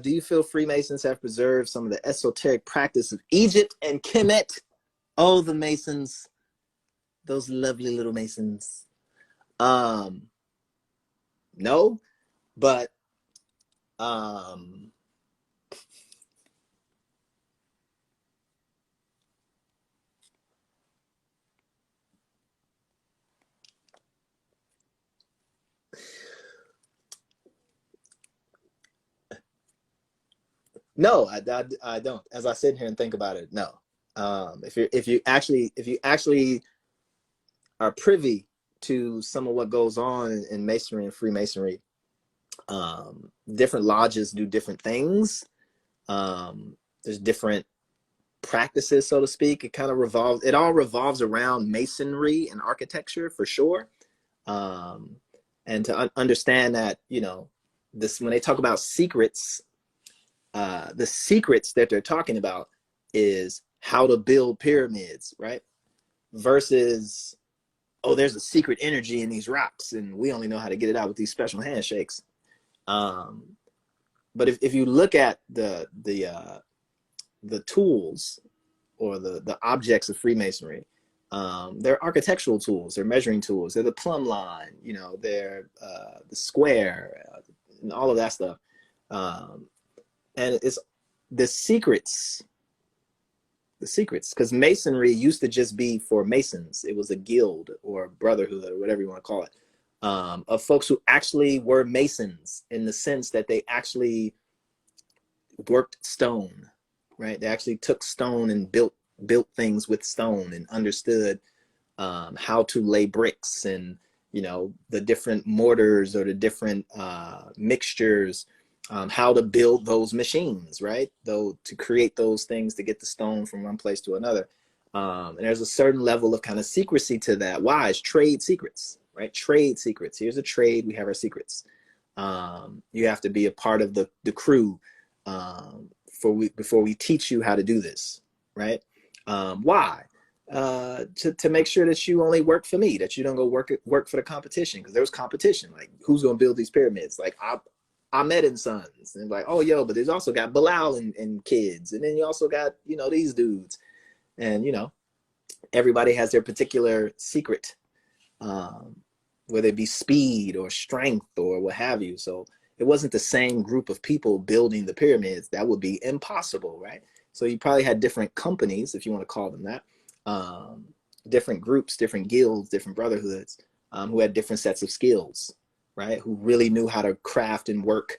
Do you feel Freemasons have preserved some of the esoteric practice of Egypt and Kemet? Oh, the Masons, those lovely little Masons. Um, no, but um, no, I don't. As I sit here and think about it, no. If you actually are privy to some of what goes on in Masonry and Freemasonry, different lodges do different things. There's different practices, so to speak. It all revolves around masonry and architecture for sure. Um, and to understand that, this, when they talk about secrets, the secrets that they're talking about is how to build pyramids, right? Versus, oh, there's a secret energy in these rocks and we only know how to get it out with these special handshakes. Um, but if you look at the tools or the objects of Freemasonry, they're architectural tools, they're measuring tools, they're the plumb line, they're the square, and all of that stuff. And it's the secrets, because Masonry used to just be for Masons. It was a guild or brotherhood or whatever you want to call it, of folks who actually were Masons in the sense that they actually worked stone, right? They actually took stone and built things with stone and understood how to lay bricks and, the different mortars or the different mixtures, how to build those machines, right? Though to create those things to get the stone from one place to another. And there's a certain level of kind of secrecy to that. Why? It's trade secrets, right? Trade secrets. Here's a trade. We have our secrets. You have to be a part of the crew before we teach you how to do this, right? Why? To make sure that you only work for me, that you don't go work for the competition, because there was competition. Like, who's going to build these pyramids? Like, Ahmed and Sons, and like, oh, yo, but there's also got Bilal and kids, and then you also got these dudes, and everybody has their particular secret, whether it be speed or strength or what have you. So it wasn't the same group of people building the pyramids. That would be impossible, right? So you probably had different companies, if you want to call them that, different groups, different guilds, different brotherhoods, who had different sets of skills, right? Who really knew how to craft and work,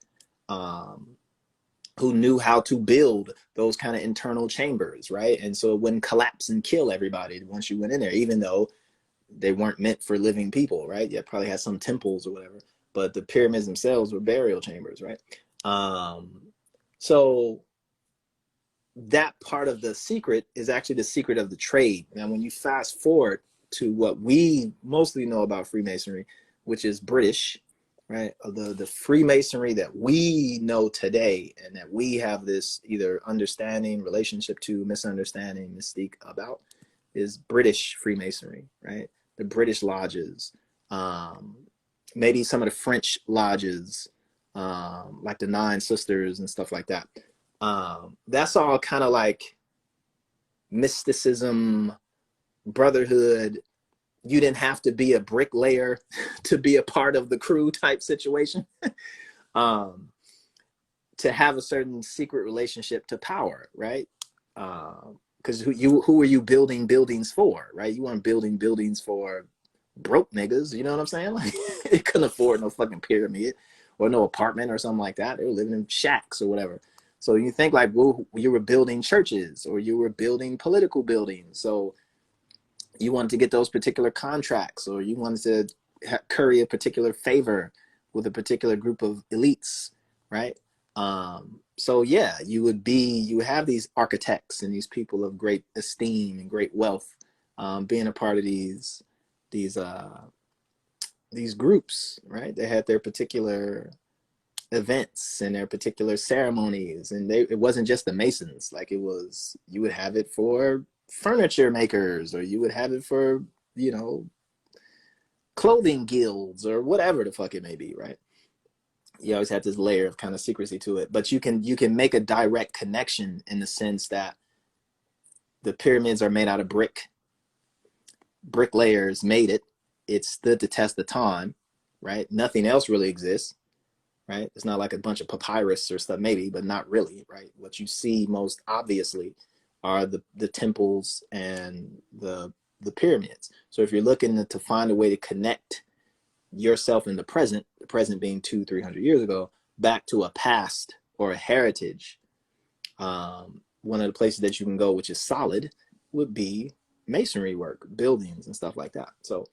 who knew how to build those kind of internal chambers, right? And so it wouldn't collapse and kill everybody once you went in there, even though they weren't meant for living people, right? You probably had some temples or whatever, but the pyramids themselves were burial chambers, right? So that part of the secret is actually the secret of the trade. Now, when you fast forward to what we mostly know about Freemasonry, which is British, right? The Freemasonry that we know today and that we have this either understanding, relationship to, misunderstanding, mystique about, is British Freemasonry, right? The British lodges, maybe some of the French lodges, like the Nine Sisters and stuff like that. That's all kind of like mysticism, brotherhood. You didn't have to be a bricklayer to be a part of the crew type situation. To have a certain secret relationship to power, right? Because who are you building buildings for, right? You weren't building buildings for broke niggas, you know what I'm saying? Like, they couldn't afford no fucking pyramid or no apartment or something like that. They were living in shacks or whatever. So you think like, well, you were building churches or you were building political buildings. So you wanted to get those particular contracts, or you wanted to curry a particular favor with a particular group of elites, right? So yeah, you have these architects and these people of great esteem and great wealth, being a part of these uh, these groups, right? They had their particular events and their particular ceremonies, and it wasn't just the Masons. Like, it was, you would have it for furniture makers, or you would have it for, you know, clothing guilds or whatever the fuck it may be, right? You always have this layer of kind of secrecy to it, but you can make a direct connection in the sense that the pyramids are made out of bricklayers made it, it stood the test of time, right? Nothing else really exists, right? It's not like a bunch of papyrus or stuff, maybe, but not really, right? What you see most obviously are the temples and the pyramids. So if you're looking to find a way to connect yourself in the present being 200-300 years ago, back to a past or a heritage, one of the places that you can go, which is solid, would be masonry work, buildings and stuff like that. So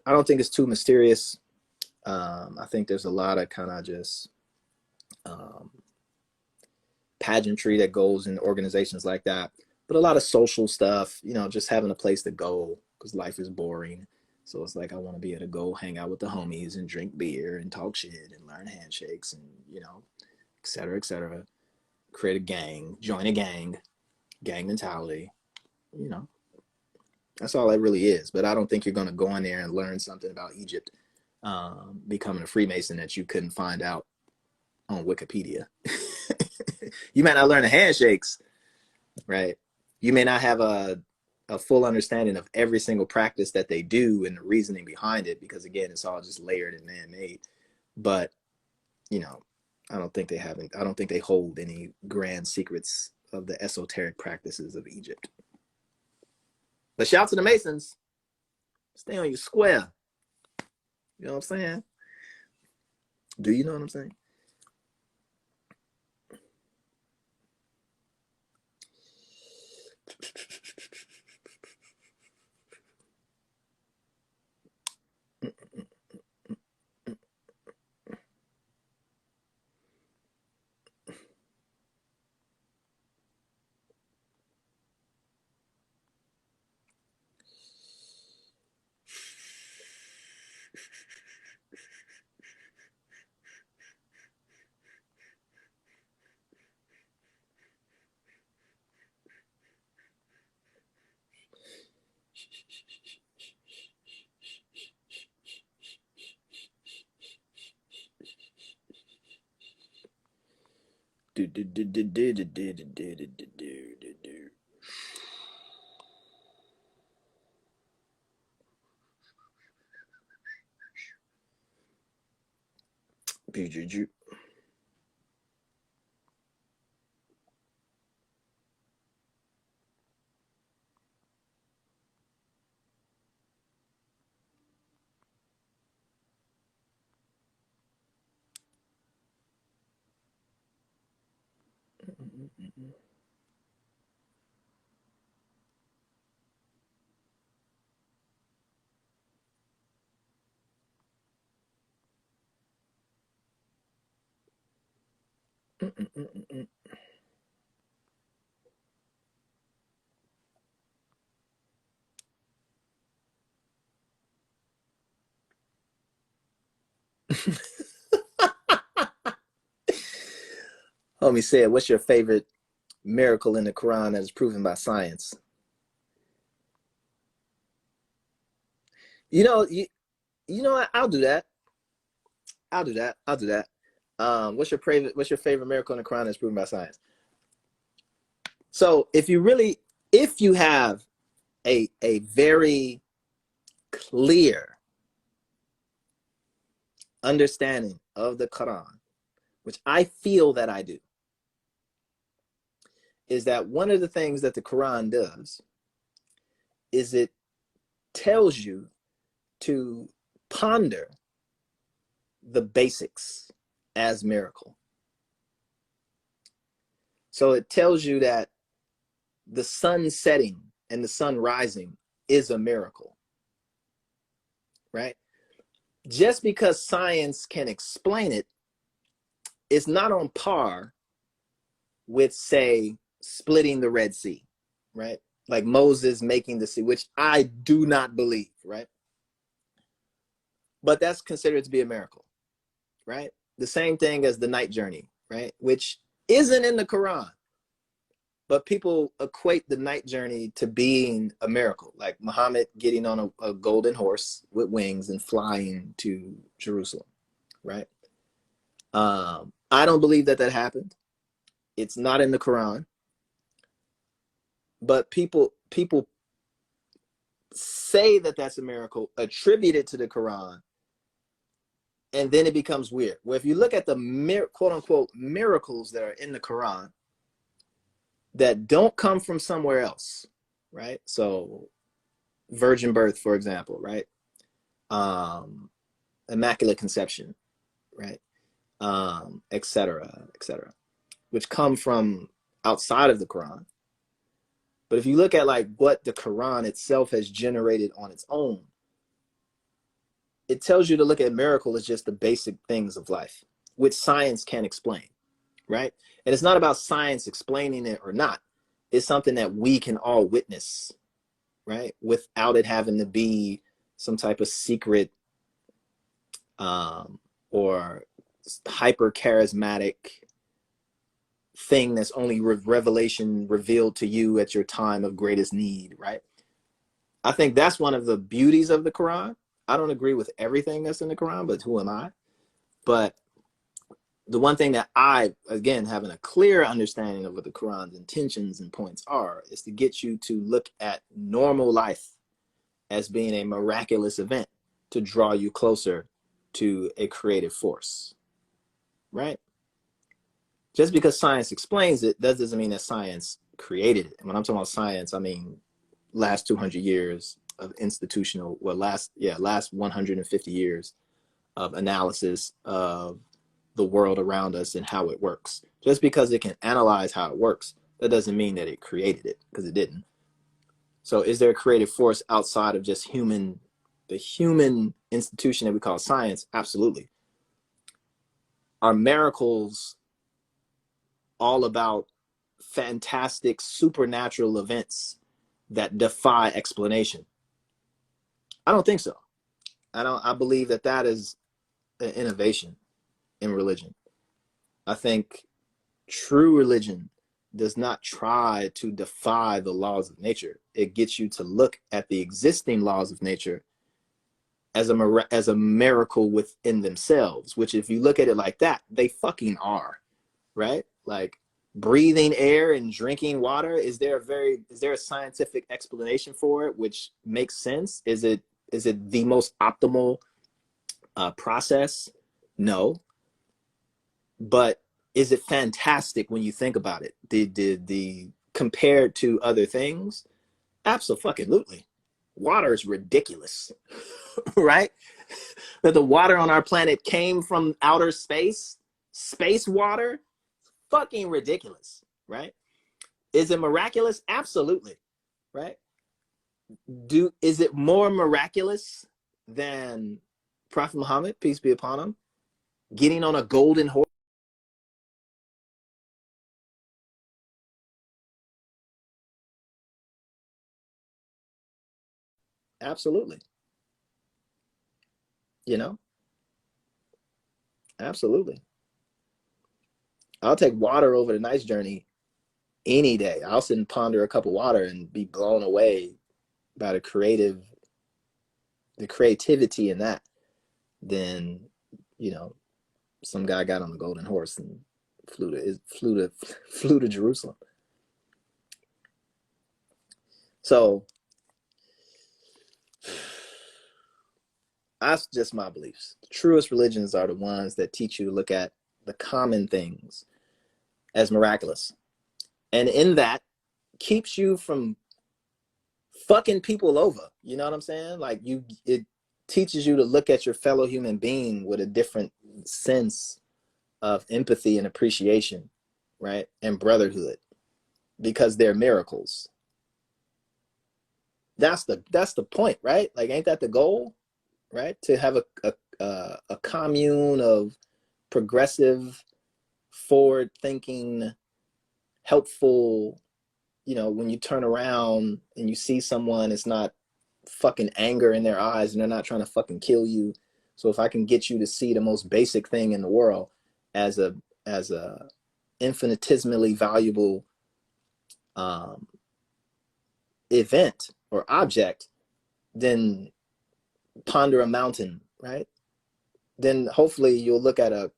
I don't think it's too mysterious. I think there's a lot of kind of just pageantry that goes in organizations like that, but a lot of social stuff, you know, just having a place to go because life is boring. So it's like, I want to be able to go hang out with the homies and drink beer and talk shit and learn handshakes and, you know, et cetera, et cetera. Create a gang, join a gang mentality, you know. That's all it really is. But I don't think you're going to go in there and learn something about Egypt, becoming a Freemason, that you couldn't find out on Wikipedia. You might not learn the handshakes, right? You may not have a full understanding of every single practice that they do and the reasoning behind it, because again, it's all just layered and man-made. But, you know, I don't think they hold any grand secrets of the esoteric practices of Egypt. But shout out to the Masons. Stay on your square. You know what I'm saying? Do you know what I'm saying? Homie said, what's your favorite miracle in the Quran that is proven by science? You know, you know what? I'll do that. I'll do that. What's your favorite miracle in the Quran that's proven by science? So if you have a very clear understanding of the Quran, which I feel that I do, is that one of the things that the Quran does is it tells you to ponder the basics as miracle. So it tells you that the sun setting and the sun rising is a miracle, right? Just because science can explain it, it's not on par with, say, splitting the Red Sea, right? Like Moses making the sea, which I do not believe, right? But that's considered to be a miracle, right? The same thing as the night journey, right? Which isn't in the Quran, but people equate the night journey to being a miracle, like Muhammad getting on a golden horse with wings and flying to Jerusalem, right? I don't believe that happened. It's not in the Quran, but people say that that's a miracle, attribute it to the Quran, and then it becomes weird. Well, if you look at the quote unquote miracles that are in the Quran that don't come from somewhere else, right? So virgin birth, for example, right? Immaculate conception, right? Et cetera, which come from outside of the Quran. But if you look at like what the Quran itself has generated on its own, it tells you to look at miracle as just the basic things of life, which science can explain, right? And it's not about science explaining it or not. It's something that we can all witness, right? Without it having to be some type of secret or hyper charismatic thing that's only revelation revealed to you at your time of greatest need, right? I think that's one of the beauties of the Quran. I don't agree with everything that's in the Quran, but who am I? But the one thing that I, again, having a clear understanding of what the Quran's intentions and points are, is to get you to look at normal life as being a miraculous event to draw you closer to a creative force, right? Just because science explains it, that doesn't mean that science created it. And when I'm talking about science, I mean last 200 years of institutional, well, last 150 years of analysis of the world around us and how it works. Just because it can analyze how it works, that doesn't mean that it created it, because it didn't. So is there a creative force outside of just the human institution that we call science? Absolutely. Are miracles all about fantastic supernatural events that defy explanation? I don't think so. I believe that is an innovation in religion. I think true religion does not try to defy the laws of nature. It gets you to look at the existing laws of nature as a miracle within themselves, which if you look at it like that, they fucking are, right? Like breathing air and drinking water, is there a scientific explanation for it which makes sense? Is it the most optimal process? No. But is it fantastic when you think about it? The compared to other things? Absolutely. Water is ridiculous, right? That the water on our planet came from outer space water, fucking ridiculous, right? Is it miraculous? Absolutely, right? Is it more miraculous than Prophet Muhammad, peace be upon him, getting on a golden horse? Absolutely. You know, absolutely. I'll take water over the nice journey any day. I'll sit and ponder a cup of water and be blown away by the creativity in that. Then, some guy got on the golden horse and flew to Jerusalem. So that's just my beliefs. The truest religions are the ones that teach you to look at the common things as miraculous. And in that, keeps you from fucking people over. You know what I'm saying? Like it teaches you to look at your fellow human being with a different sense of empathy and appreciation, right? And brotherhood, because they're miracles. That's the point, right? Like, ain't that the goal, right? To have a commune of progressive, forward thinking, helpful, when you turn around and you see someone, it's not fucking anger in their eyes and they're not trying to fucking kill you. So if I can get you to see the most basic thing in the world as a infinitesimally valuable um, event or object, then ponder a mountain, right? Then hopefully you'll look at a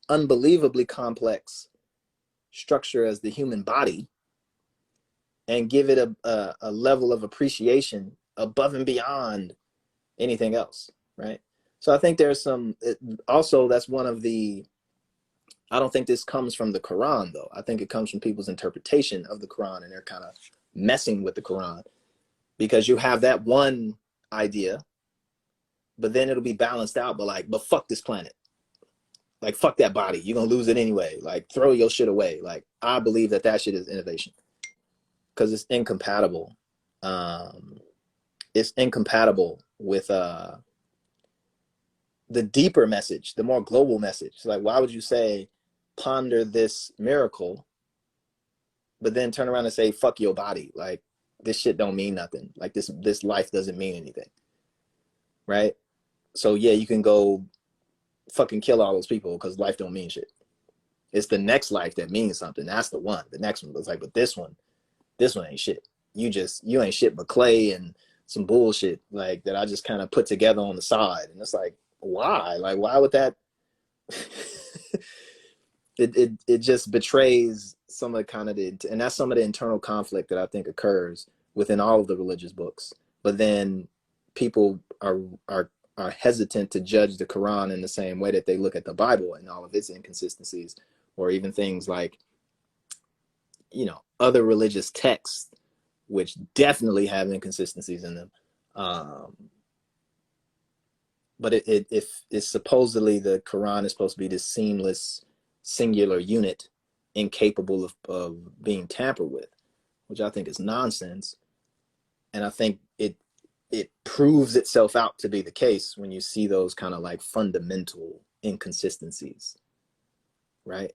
unbelievably complex structure as the human body and give it a level of appreciation above and beyond anything else, right? So I think there's also, that's one of the, I don't think this comes from the Quran though. I think it comes from people's interpretation of the Quran, and they're kind of messing with the Quran, because you have that one idea, but then it'll be balanced out, but fuck this planet. Like, fuck that body. You're going to lose it anyway. Like, throw your shit away. Like, I believe that shit is innovation because it's incompatible. It's incompatible with the deeper message, the more global message. Like, why would you say ponder this miracle, but then turn around and say fuck your body? Like, this shit don't mean nothing. Like, this life doesn't mean anything, right? So yeah, you can go fucking kill all those people because life don't mean shit. It's the next life that means something. That's the one. The next one looks like, but this one ain't shit. You ain't shit but clay and some bullshit like that I just kind of put together on the side. And it's like, why? Like, why would that? it just betrays some of the kind of and that's some of the internal conflict that I think occurs within all of the religious books. But then people are hesitant to judge the Quran in the same way that they look at the Bible and all of its inconsistencies, or even things like, other religious texts, which definitely have inconsistencies in them. But if it's supposedly the Quran is supposed to be this seamless, singular unit, incapable of being tampered with, which I think is nonsense. And I think it proves itself out to be the case when you see those kind of like fundamental inconsistencies, right?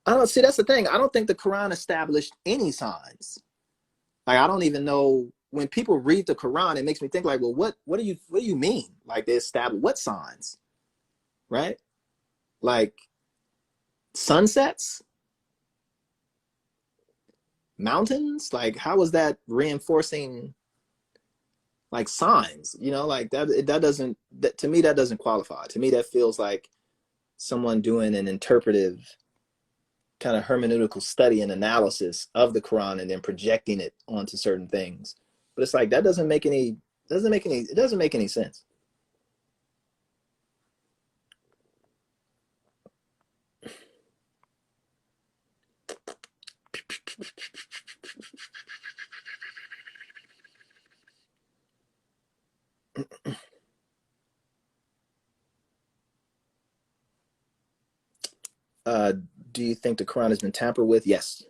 I don't see. That's the thing. I don't think the Quran established any signs. Like, I don't even know, when people read the Quran, it makes me think like, well, what do you mean? Like, they establish what signs, right? Like sunsets, mountains. Like, how is that reinforcing like signs? Like that doesn't, to me, that doesn't qualify. To me, that feels like someone doing an interpretive kind of hermeneutical study and analysis of the Quran and then projecting it onto certain things. But it's like, that doesn't make any it doesn't make any sense. Uh, do you think the Quran has been tampered with? Yes.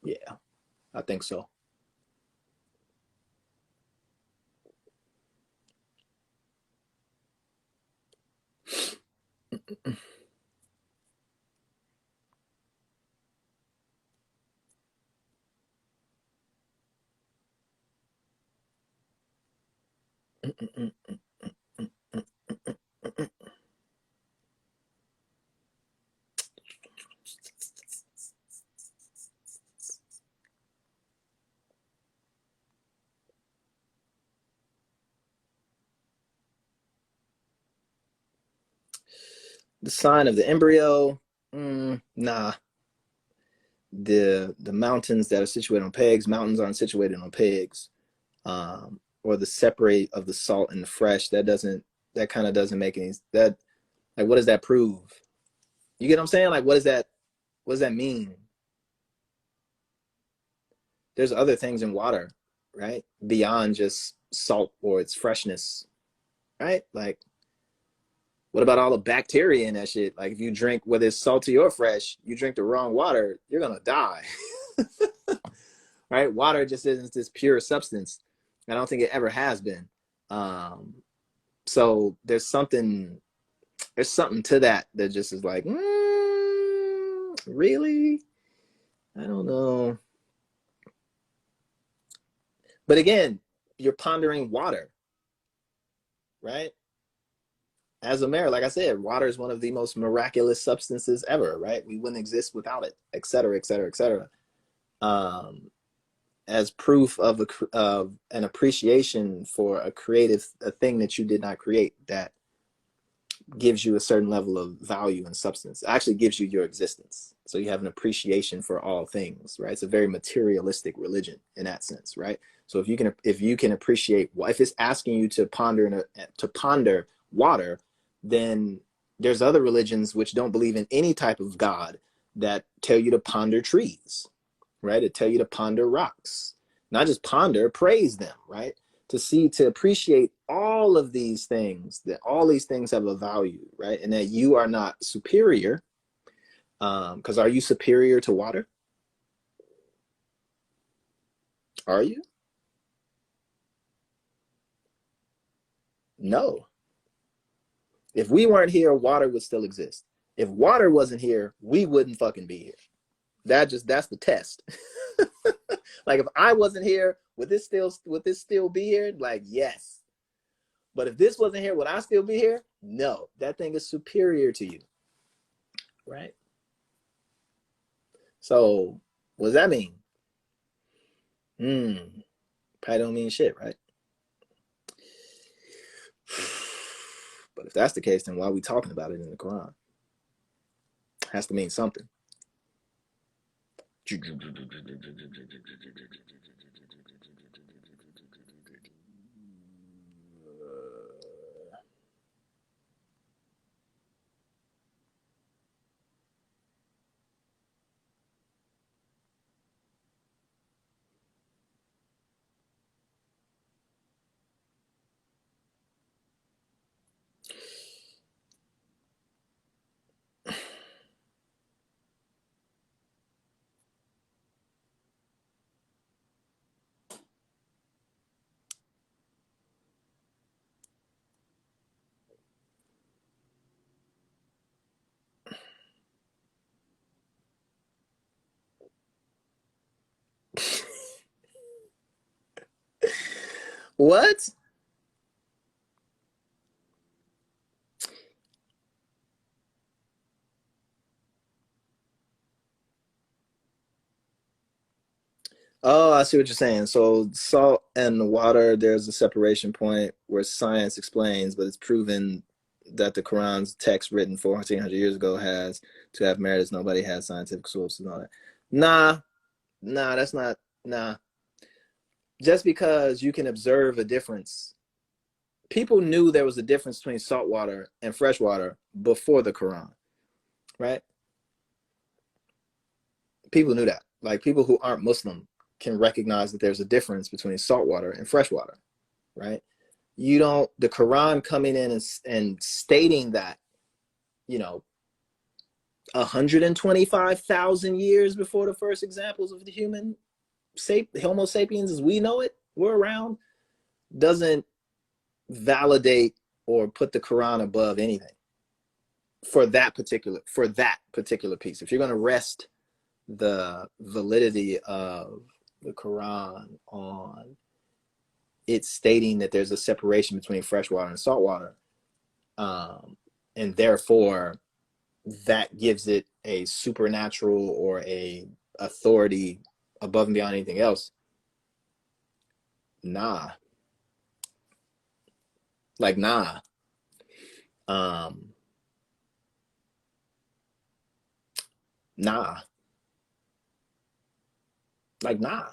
Yeah, I think so. The sign of the embryo, nah. The mountains that are situated on pegs, mountains aren't situated on pegs. Or the separate of the salt and the fresh, that kind of doesn't make any, that, like, what does that prove? You get what I'm saying? Like, what does that mean? There's other things in water, right? Beyond just salt or its freshness, right? Like, what about all the bacteria in that shit? Like, if you drink, whether it's salty or fresh, you drink the wrong water, you're gonna die. Right? Water just isn't this pure substance. I don't think it ever has been. Um, so there's something to that just is like, really? I don't know. But again, you're pondering water, right? As a mayor, like I said, water is one of the most miraculous substances ever, right? We wouldn't exist without it, et cetera, et cetera, et cetera. As proof of an appreciation for a thing that you did not create, that gives you a certain level of value and substance. It actually gives you your existence. So you have an appreciation for all things, right? It's a very materialistic religion in that sense, right? So if you can appreciate, if it's asking you to ponder water, then there's other religions which don't believe in any type of God that tell you to ponder trees, right? That tell you to ponder rocks, not just ponder, praise them, right? To appreciate all of these things, that all these things have a value, right? And that you are not superior. Because are you superior to water? Are you? No. If we weren't here, water would still exist. If water wasn't here, we wouldn't fucking be here. That's the test. Like, if I wasn't here, would this still be here? Like, yes. But if this wasn't here, would I still be here? No. That thing is superior to you. Right? So what does that mean? Probably don't mean shit, right? But if that's the case, then why are we talking about it in the Quran? It has to mean something. What? Oh, I see what you're saying. So salt and water, there's a separation point where science explains, but it's proven that the Quran's text written 1400 years ago has to have merits. Nobody has scientific sources and all that. Nah, that's not, nah. Just because you can observe a difference, people knew there was a difference between salt water and fresh water before the Quran, right? People knew that. Like, people who aren't Muslim can recognize that there's a difference between salt water and fresh water, right? You don't, the Quran coming in and stating that, you know, 125,000 years before the first examples of the Homo sapiens as we know it were around, doesn't validate or put the Quran above anything for that particular piece. If you're going to rest the validity of the Quran on it stating that there's a separation between fresh water and salt water, and therefore that gives it a supernatural or a authority above and beyond anything else, nah. Like, nah. Nah. Like, nah.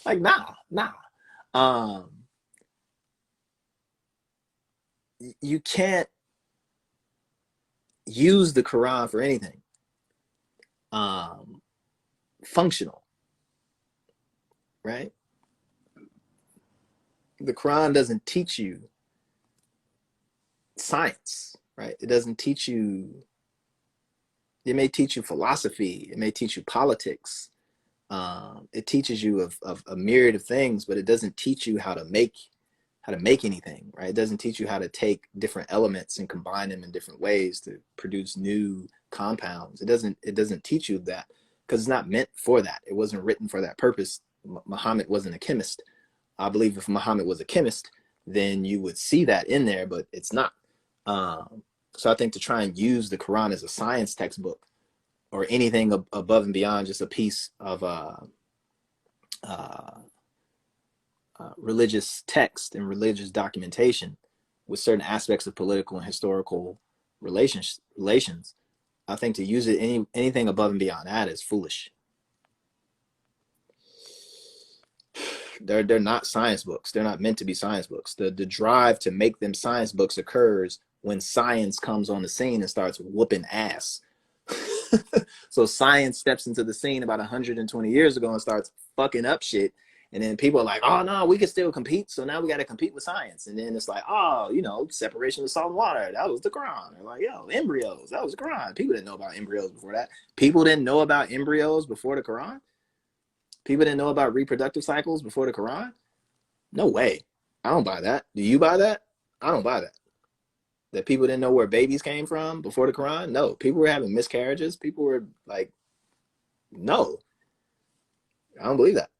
Like, nah. Um, you can't use the Quran for anything functional, right? The Quran doesn't teach you science, right? It doesn't teach you, it may teach you philosophy, it may teach you politics. It teaches you of a myriad of things, but it doesn't teach you how to make anything, right? It doesn't teach you how to take different elements and combine them in different ways to produce new compounds. It doesn't teach you that, because it's not meant for that. It wasn't written for that purpose. Muhammad wasn't a chemist. I believe if Muhammad was a chemist, then you would see that in there, but it's not. So I think to try and use the Quran as a science textbook or anything above and beyond just a piece of religious text and religious documentation with certain aspects of political and historical relations, I think to use it anything above and beyond that is foolish. They're not science books. They're not meant to be science books. The drive to make them science books occurs when science comes on the scene and starts whooping ass. So science steps into the scene about 120 years ago and starts fucking up shit. And then people are like, oh, no, we can still compete. So now we got to compete with science. And then it's like, oh, you know, separation of salt and water. That was the Quran. They're like, yo, embryos. That was the Quran. People didn't know about embryos before that. People didn't know about embryos before the Quran. People didn't know about reproductive cycles before the Quran. No way. I don't buy that. Do you buy that? I don't buy that. That people didn't know where babies came from before the Quran? No. People were having miscarriages. People were like, no. I don't believe that.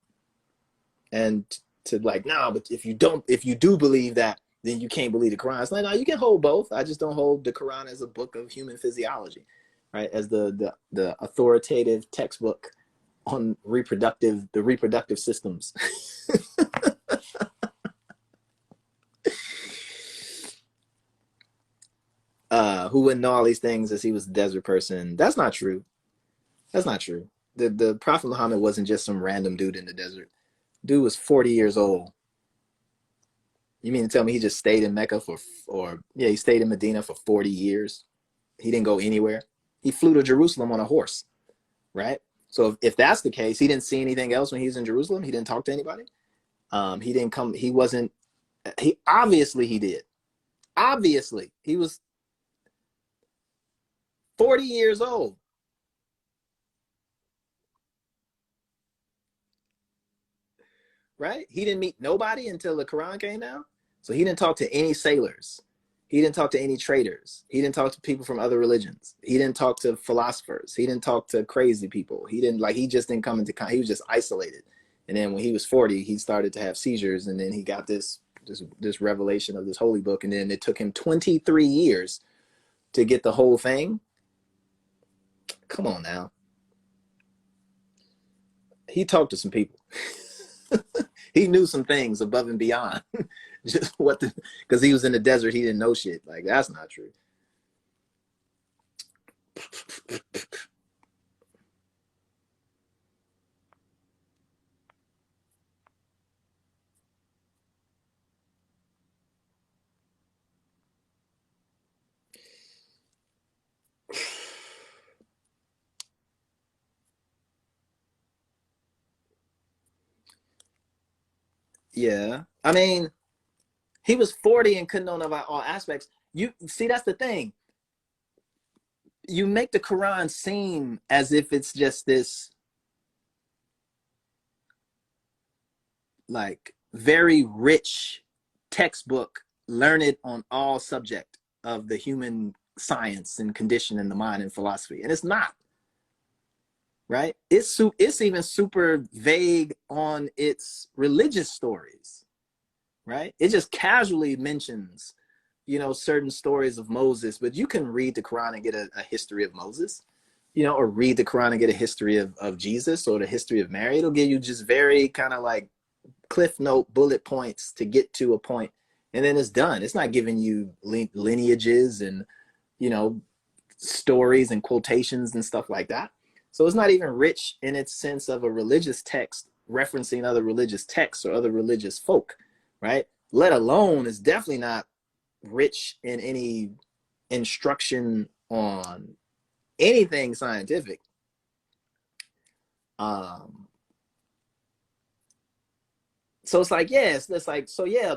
And to like, no, but if you do believe that, then you can't believe the Quran. It's like, no, you can hold both. I just don't hold the Quran as a book of human physiology, right? As the authoritative textbook on the reproductive systems. Who wouldn't know all these things as he was a desert person? That's not true. That's not true. The Prophet Muhammad wasn't just some random dude in the desert. Dude was 40 years old. You mean to tell me he just stayed in Mecca he stayed in Medina for 40 years? He didn't go anywhere. He flew to Jerusalem on a horse, right? So if that's the case, he didn't see anything else when he was in Jerusalem. He didn't talk to anybody. He didn't come. He wasn't. He obviously he did. Obviously he was 40 years old. Right? He didn't meet nobody until the Quran came down. So he didn't talk to any sailors. He didn't talk to any traders. He didn't talk to people from other religions. He didn't talk to philosophers. He didn't talk to crazy people. He just didn't come into contact. He was just isolated. And then when he was 40, he started to have seizures. And then he got this revelation of this holy book. And then it took him 23 years to get the whole thing. Come on now. He talked to some people. He knew some things above and beyond just because he was in the desert. He didn't know shit. Like, that's not true. Yeah. I mean, he was 40 and couldn't know about all aspects. You see, that's the thing. You make the Quran seem as if it's just this like very rich textbook, learned on all subject of the human science and condition in the mind and philosophy. And it's not. Right? It's even super vague on its religious stories. Right? It just casually mentions, certain stories of Moses, but you can read the Quran and get a history of Moses, or read the Quran and get a history of Jesus or the history of Mary. It'll give you just very kind of like cliff note bullet points to get to a point, and then it's done. It's not giving you lineages and, stories and quotations and stuff like that. So it's not even rich in its sense of a religious text referencing other religious texts or other religious folk, right? Let alone it's definitely not rich in any instruction on anything scientific. So it's like, yeah, it's like, so yeah,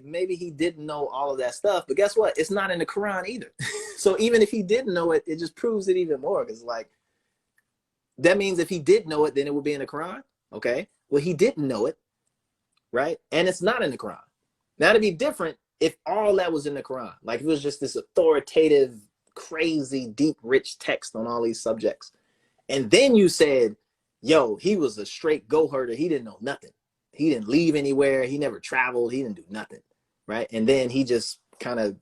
maybe he didn't know all of that stuff, but guess what? It's not in the Quran either. So even if he didn't know it, it just proves it even more. Because like, that means if he did know it, then it would be in the Quran. Okay. Well, he didn't know it, right? And it's not in the Quran. Now it'd be different if all that was in the Quran. Like it was just this authoritative, crazy, deep, rich text on all these subjects. And then you said, yo, he was a straight go herder. He didn't know nothing. He didn't leave anywhere. He never traveled. He didn't do nothing, right? And then he just kind of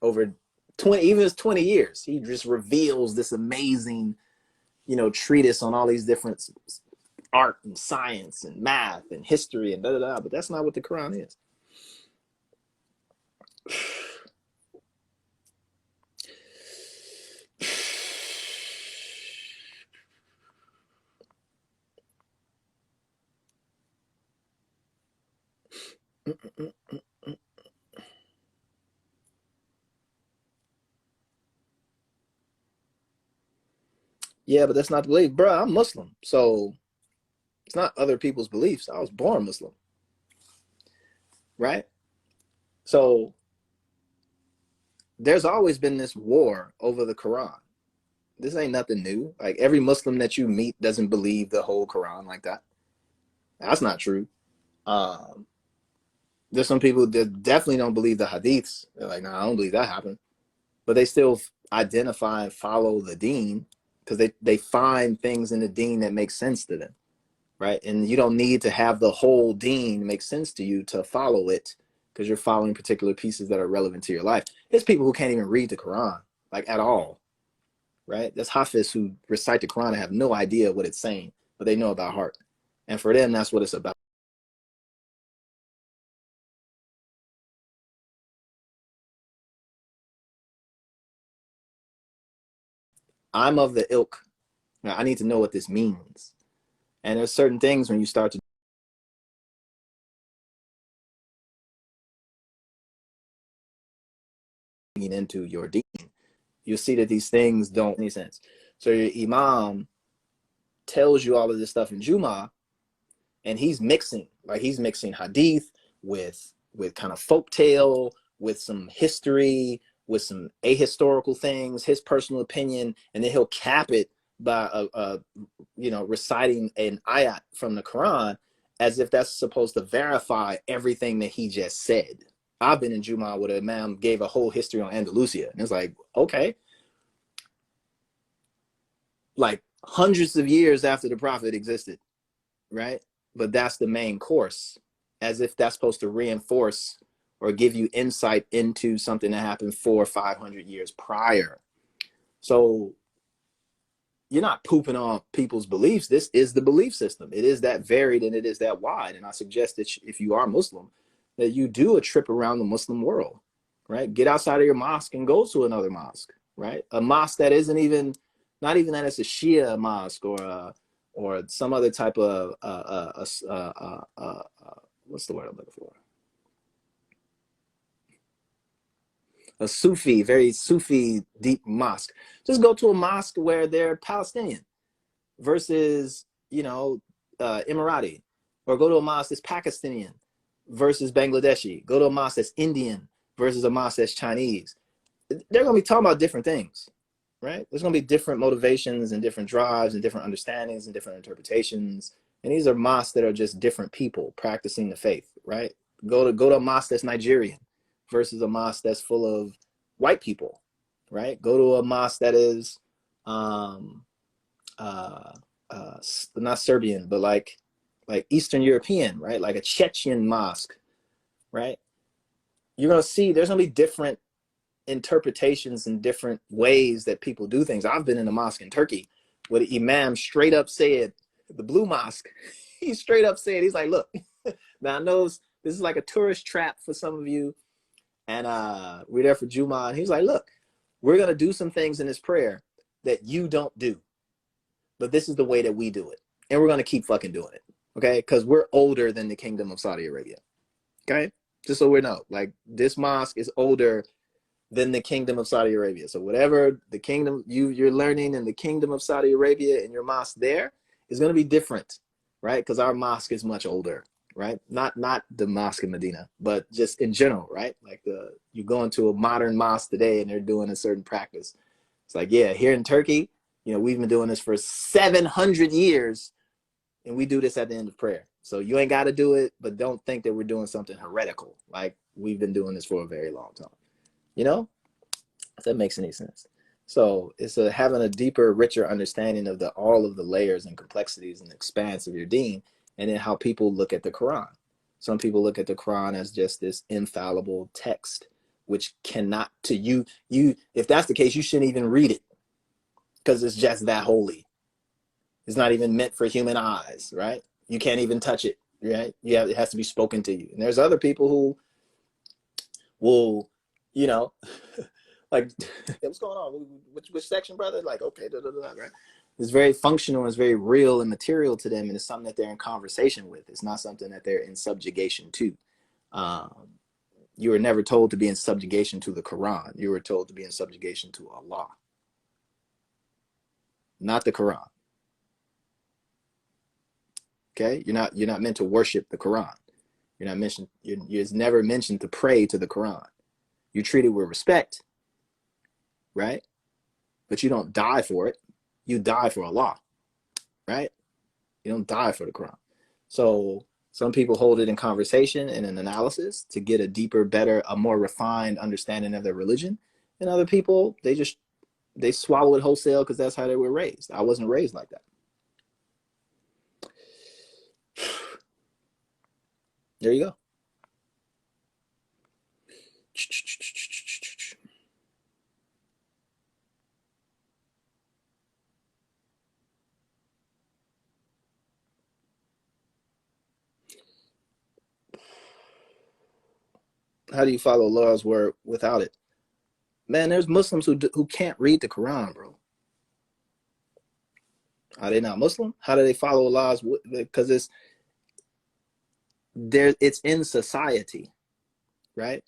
over 20, even his 20 years, he just reveals this amazing, treatise on all these different art and science and math and history and da da da. But that's not what the Quran is. Yeah, but that's not the belief, bro. I'm Muslim, so it's not other people's beliefs. I was born Muslim, right? So there's always been this war over the Quran. This ain't nothing new. Like every Muslim that you meet doesn't believe the whole Quran like that. That's not true. Um, there's some people that definitely don't believe the hadiths. They're like, no, I don't believe that happened. But they still identify and follow the deen because they find things in the deen that make sense to them, right? And you don't need to have the whole deen make sense to you to follow it because you're following particular pieces that are relevant to your life. There's people who can't even read the Quran, like at all, right? There's Hafiz who recite the Quran and have no idea what it's saying, but they know about heart. And for them, that's what it's about. I'm of the ilk. Now, I need to know what this means. And there's certain things when you start to get into your deen, you'll see that these things don't make any sense. So your imam tells you all of this stuff in Juma, and he's mixing hadith with kind of folktale, with some history, with some ahistorical things, his personal opinion, and then he'll cap it by reciting an ayat from the Quran as if that's supposed to verify everything that he just said. I've been in Juma where the imam gave a whole history on Andalusia, and it's like, okay, like hundreds of years after the prophet existed, right? But that's the main course, as if that's supposed to reinforce or give you insight into something that happened 400 or 500 years prior. So you're not pooping on people's beliefs. This is the belief system. It is that varied and it is that wide. And I suggest that if you are Muslim, that you do a trip around the Muslim world, right? Get outside of your mosque and go to another mosque, right? A mosque that isn't even, not even that it's a Shia mosque or some other type of what's the word I'm looking for? A Sufi, very Sufi deep mosque. Just go to a mosque where they're Palestinian versus, Emirati, or go to a mosque that's Pakistani versus Bangladeshi. Go to a mosque that's Indian versus a mosque that's Chinese. They're going to be talking about different things, right? There's going to be different motivations and different drives and different understandings and different interpretations. And these are mosques that are just different people practicing the faith, right? Go to a mosque that's Nigerian versus a mosque that's full of white people, right? Go to a mosque that is not Serbian, but like Eastern European, right? Like a Chechen mosque, right? You're going to see there's going to be different interpretations and different ways that people do things. I've been in a mosque in Turkey where the imam straight up said, the blue mosque, he straight up said, he's like, look, now I know this is like a tourist trap for some of you, and we're there for Juma, and he's like, look, we're going to do some things in this prayer that you don't do, but this is the way that we do it. And we're going to keep fucking doing it. Okay. Because we're older than the Kingdom of Saudi Arabia. Okay. Just so we know, like, this mosque is older than the Kingdom of Saudi Arabia. So whatever the kingdom you're learning in the Kingdom of Saudi Arabia and your mosque there is going to be different, right? Because our mosque is much older, right? Not the mosque in Medina, but just in general, right? Like you go into a modern mosque today and they're doing a certain practice. It's like, yeah, here in Turkey, you know, we've been doing this for 700 years, and we do this at the end of prayer. So you ain't got to do it, but don't think that we're doing something heretical. Like, we've been doing this for a very long time. You know, if that makes any sense. So it's having a deeper, richer understanding of all of the layers and complexities and expanse of your deen, and then how people look at the Quran. Some people look at the Quran as just this infallible text, which cannot, to you, if that's the case, you shouldn't even read it because it's just that holy. It's not even meant for human eyes, right? You can't even touch it, right? It has to be spoken to you. And there's other people who will, you know, like, what's going on? Which section, brother? Like, okay, right? It's very functional, it's very real and material to them, and it's something that they're in conversation with. It's not something that they're in subjugation to. You were never told to be in subjugation to the Quran. You were told to be in subjugation to Allah, not the Quran. Okay, you're not meant to worship the Quran. You're never mentioned to pray to the Quran. You treat it with respect, right? But you don't die for it. You die for Allah, right? You don't die for the Quran. So some people hold it in conversation and in analysis to get a deeper, better, a more refined understanding of their religion. And other people, they swallow it wholesale because that's how they were raised. I wasn't raised like that. There you go. How do you follow Allah's word without it? Man, there's Muslims who can't read the Quran, bro. Are they not Muslim? How do they follow Allah's? Because it's in society, right?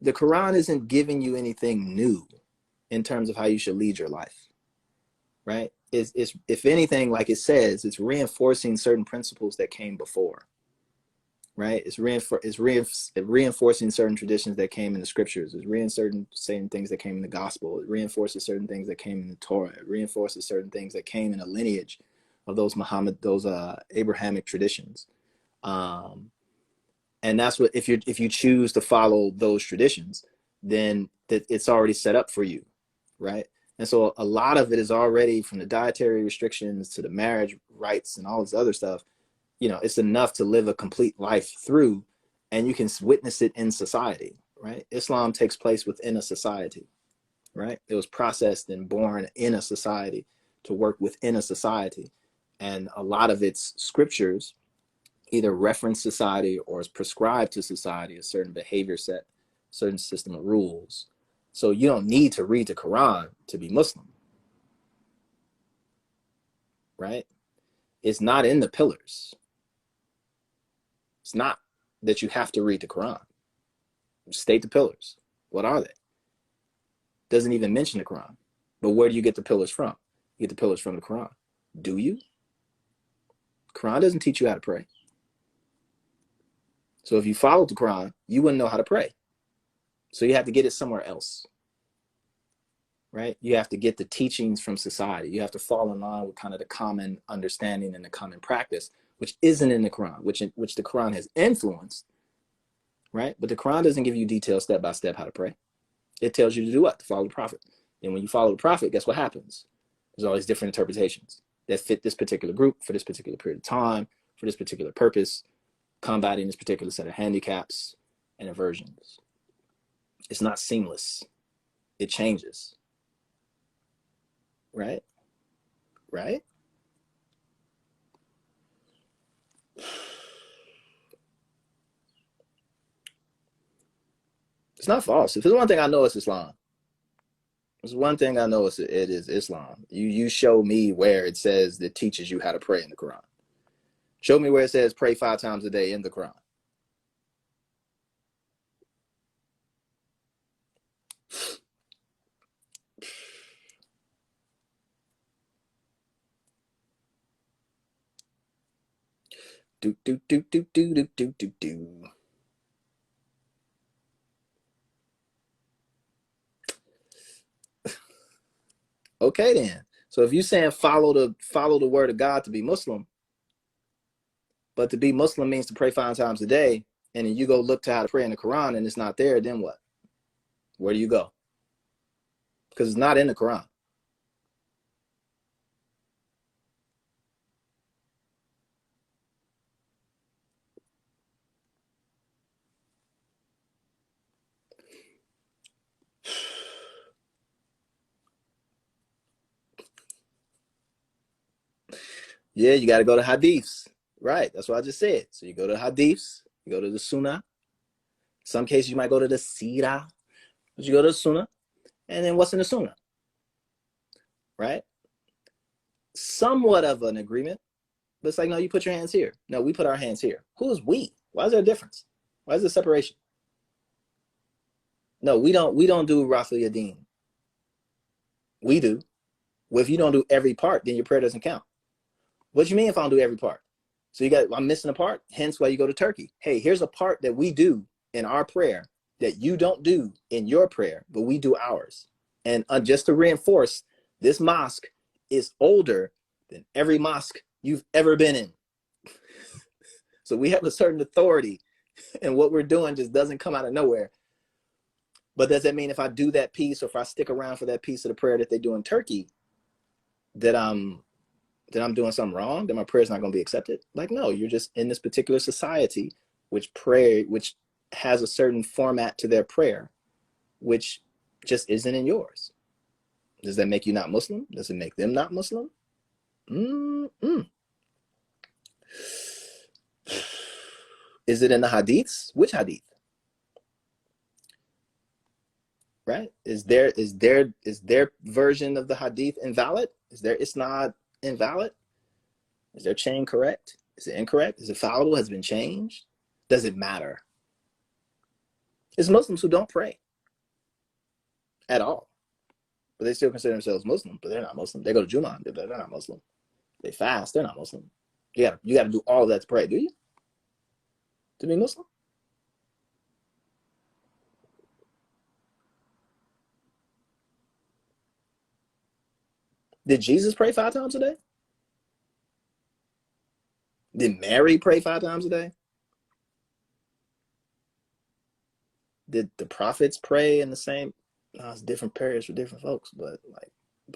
The Quran isn't giving you anything new in terms of how you should lead your life, right? It's if anything, like it says, it's reinforcing certain principles that came before, right? It's reinforcing certain traditions that came in the scriptures. It's reinforcing certain things that came in the gospel. It reinforces certain things that came in the Torah. It reinforces certain things that came in a lineage of those Abrahamic traditions. And that's what, if you choose to follow those traditions, then it's already set up for you, right? And so a lot of it is already, from the dietary restrictions to the marriage rights and all this other stuff, you know, it's enough to live a complete life through, and you can witness it in society, right? Islam takes place within a society, right? It was processed and born in a society to work within a society. And a lot of its scriptures either reference society or is prescribed to society, a certain behavior set, certain system of rules. So you don't need to read the Quran to be Muslim, right? It's not in the pillars. It's not that you have to read the Quran. State the pillars. What are they? Doesn't even mention the Quran. But where do you get the pillars from? You get the pillars from the Quran. Do you? Quran doesn't teach you how to pray. So if you followed the Quran, you wouldn't know how to pray. So you have to get it somewhere else, right? You have to get the teachings from society. You have to fall in line with kind of the common understanding and the common practice, which isn't in the Quran, which the Quran has influenced, right? But the Quran doesn't give you detailed step by step how to pray. It tells you to do what? To follow the Prophet. And when you follow the Prophet, guess what happens? There's all these different interpretations that fit this particular group for this particular period of time, for this particular purpose, combating this particular set of handicaps and aversions. It's not seamless. It changes. Right? Right? It's not false. If there's one thing I know, it's Islam. There's one thing I know, it is Islam. You show me where it says that teaches you how to pray in the Quran. Show me where it says pray 5 times a day in the Quran. Do do do do do do do do do. Okay then. So if you're saying follow the word of God to be Muslim, but to be Muslim means to pray 5 times a day, and then you go look to how to pray in the Quran and it's not there, then what? Where do you go? Because it's not in the Quran. Yeah, you got to go to hadiths. Right. That's what I just said. So you go to hadiths, you go to the sunnah. In some cases, you might go to the sirah, but you go to the sunnah. And then what's in the sunnah? Right? Somewhat of an agreement. But it's like, no, you put your hands here. No, we put our hands here. Who's we? Why is there a difference? Why is there separation? No, we don't do Rafa Yadeen. We do. Well, if you don't do every part, then your prayer doesn't count. What do you mean if I don't do every part? So I'm missing a part, hence why you go to Turkey. Hey, here's a part that we do in our prayer that you don't do in your prayer, but we do ours. And just to reinforce, this mosque is older than every mosque you've ever been in. So we have a certain authority, and what we're doing just doesn't come out of nowhere. But does that mean if I do that piece, or if I stick around for that piece of the prayer that they do in Turkey, that I'm doing something wrong, that my prayer is not going to be accepted? Like, no, you're just in this particular society, which has a certain format to their prayer, which just isn't in yours. Does that make you not Muslim? Does it make them not Muslim? Is it in the hadiths? Which hadith? Right? Is their version of the hadith invalid? Is their isnad invalid? Is their chain correct? Is it incorrect? Is it fallible? Has it been changed? Does it matter? It's Muslims who don't pray at all, but they still consider themselves Muslim, but they're not Muslim. They go to Jummah, they're not Muslim. They fast, they're not Muslim. You got to do all of that to pray, do you? To be Muslim? Did Jesus pray 5 times a day? Did Mary pray 5 times a day? Did the prophets pray in the same? No, it's different prayers for different folks, but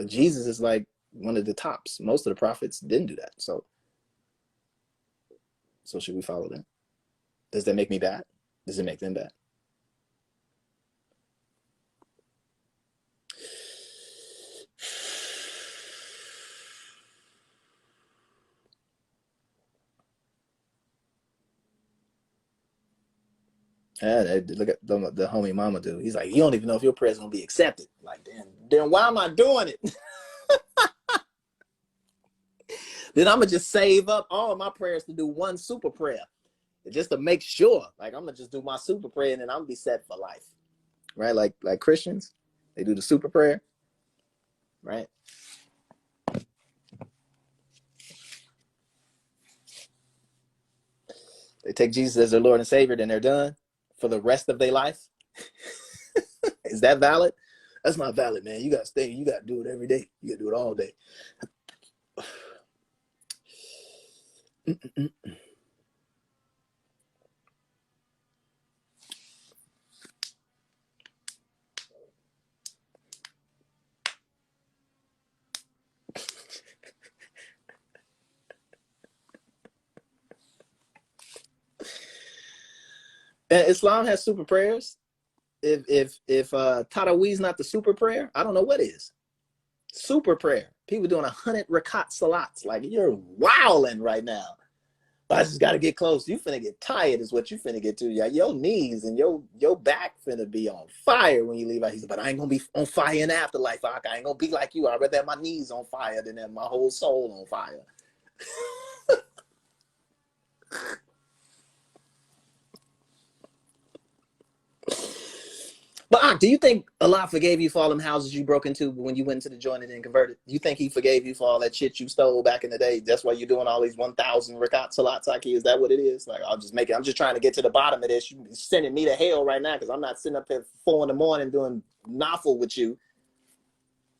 Jesus is like one of the tops. Most of the prophets didn't do that. So should we follow them? Does that make me bad? Does it make them bad? Yeah, look at the homie mama dude. He's like, you don't even know if your prayer's gonna be accepted. Like, then why am I doing it? Then I'm gonna just save up all of my prayers to do one super prayer, just to make sure. Like, I'm gonna just do my super prayer and then I'm gonna be set for life, right? Like Christians, they do the super prayer, right? They take Jesus as their Lord and Savior, then they're done for the rest of their life. Is that valid? That's not valid, man. You gotta stay. You gotta do it every day. You gotta do it all day. And Islam has super prayers. If Taraweeh's not the super prayer, I don't know what is. Super prayer. People doing 100 rakat salats. Like, you're wilding right now. I just gotta get close. You finna get tired is what you finna get to. Yeah, your knees and your back finna be on fire when you leave out. He said, but I ain't gonna be on fire in the afterlife. I ain't gonna be like you. I'd rather have my knees on fire than have my whole soul on fire. But do you think Allah forgave you for all them houses you broke into when you went to the joint and then converted? Do you think he forgave you for all that shit you stole back in the day? That's why you're doing all these 1,000 rakat salat taki? Is that what it is? Like, I'm just trying to get to the bottom of this. You're sending me to hell right now because I'm not sitting up here at 4 in the morning doing nafil with you.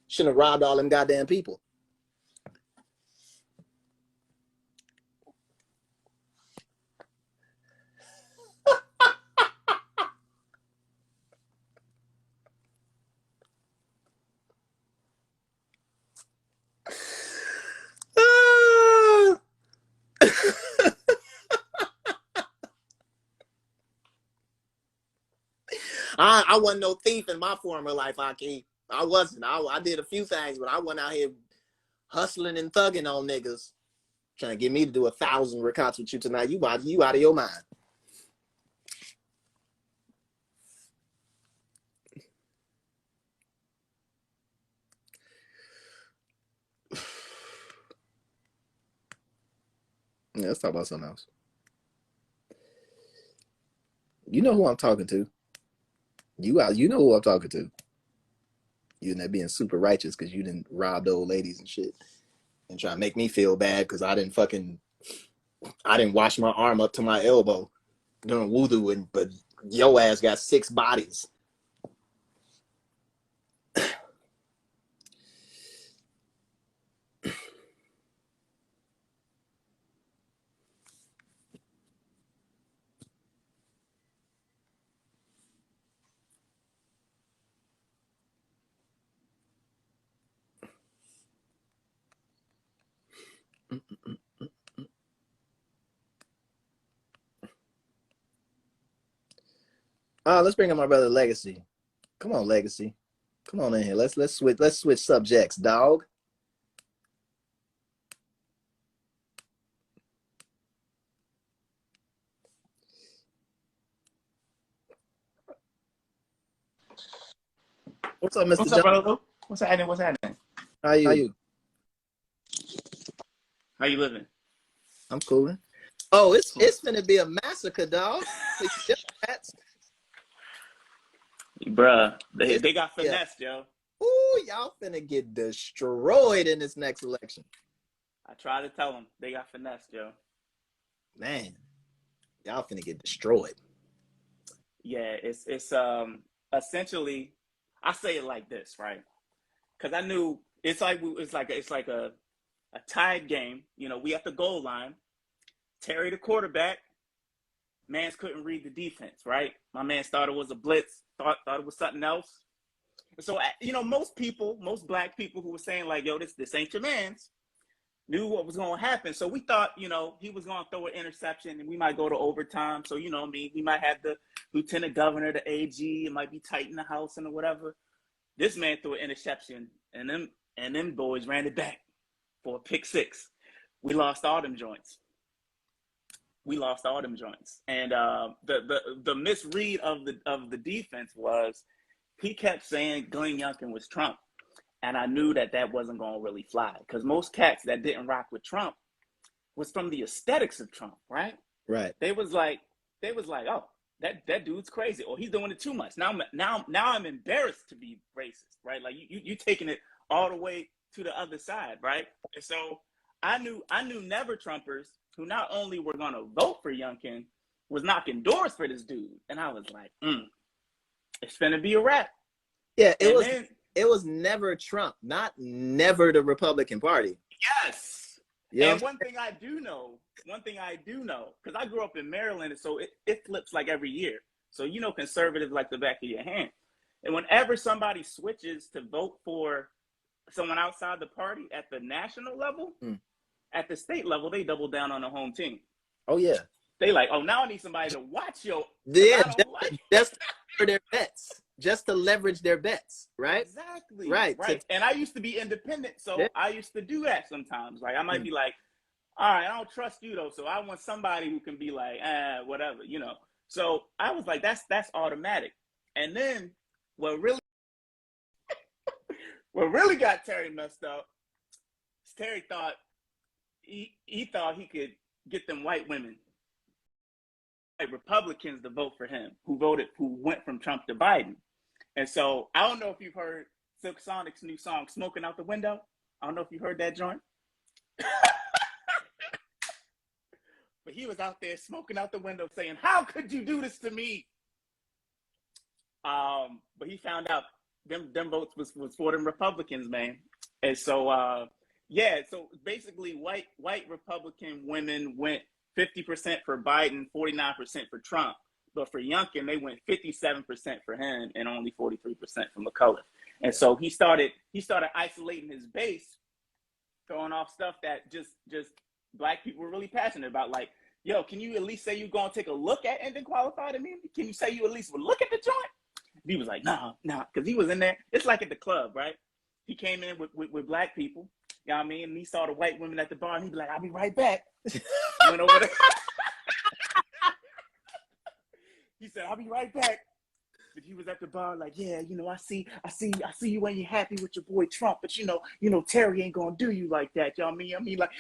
Shouldn't have robbed all them goddamn people. I wasn't no thief in my former life, Aki. I wasn't. I did a few things, but I went out here hustling and thugging on niggas, trying to get me to do 1,000 rakats with you tonight. You out of your mind. Yeah, let's talk about something else. You know who I'm talking to. You know who I'm talking to. You and that being super righteous because you didn't rob the old ladies and shit. And try to make me feel bad because I didn't wash my arm up to my elbow doing wudu, but your ass got 6 bodies. Let's bring in my brother Legacy. Come on, Legacy. Come on in here. Let's switch subjects, dog. What's up, Mr. What's up, brother? What's happening? How you? How you living? I'm cool. Oh, it's gonna be a massacre, dog. Bruh, they got finessed, yo. Ooh, y'all finna get destroyed in this next election. I try to tell them they got finessed, yo. Man, y'all finna get destroyed. Yeah, it's essentially, I say it like this, right? Because I knew it's like a tied game. You know, we at the goal line. Terry, the quarterback, mans couldn't read the defense, right? My man thought it was a blitz, thought it was something else. So, you know, most black people who were saying like, yo, this ain't your man's, knew what was going to happen. So we thought, you know, he was going to throw an interception and we might go to overtime. So, you know, we might have the lieutenant governor, the AG, it might be tight in the house and whatever. This man threw an interception and them boys ran it back for a pick 6. We lost all them joints. And the misread of the defense was he kept saying Glenn Youngkin was Trump. And I knew that wasn't going to really fly because most cats that didn't rock with Trump was from the aesthetics of Trump, right? Right. They was like, oh, that dude's crazy, or he's doing it too much. Now I'm embarrassed to be racist, right? Like you taking it all the way to the other side, right? And so I knew never Trumpers who not only were going to vote for Youngkin was knocking doors for this dude, and I was like, it's finna be a wrap. Yeah, it was never Trump, not never the Republican Party. Yes. You know? And one thing I do know, because I grew up in Maryland, so it flips like every year. So, you know, conservative like the back of your hand. And whenever somebody switches to vote for someone outside the party at the national level, at the state level, they double down on the home team. Oh, yeah. They like, oh, now I need somebody to watch your. Yeah, just for their bets. Just to leverage their bets, right? Exactly. Right. And I used to be independent, so I used to do that sometimes. Like I might be like, all right, I don't trust you though. So I want somebody who can be like, whatever, you know. So I was like, that's automatic. And then what really got Terry messed up, Terry thought he thought he could get them white women, like Republicans, to vote for him, who went from Trump to Biden. And so I don't know if you've heard Silk Sonic's new song, Smoking Out the Window. I don't know if you heard that joint. But he was out there smoking out the window saying, how could you do this to me? But he found out them votes was for them Republicans, man. And so so basically white Republican women went 50% for Biden, 49% for Trump. But for Youngkin, they went 57% for him and only 43% for McCullough. And so he started isolating his base, throwing off stuff that just Black people were really passionate about. Like, yo, can you at least say you're going to take a look at ending qualified immunity? Can you say you at least would look at the joint? He was like, nah, because he was in there. It's like at the club, right? He came in with Black people, you know what I mean? And he saw the white women at the bar, and he'd be like, I'll be right back. Went over there. He said, I'll be right back. But he was at the bar like, yeah, you know, I see you when you're happy with your boy Trump, but you know, Terry ain't gonna do you like that, y'all. I mean, like,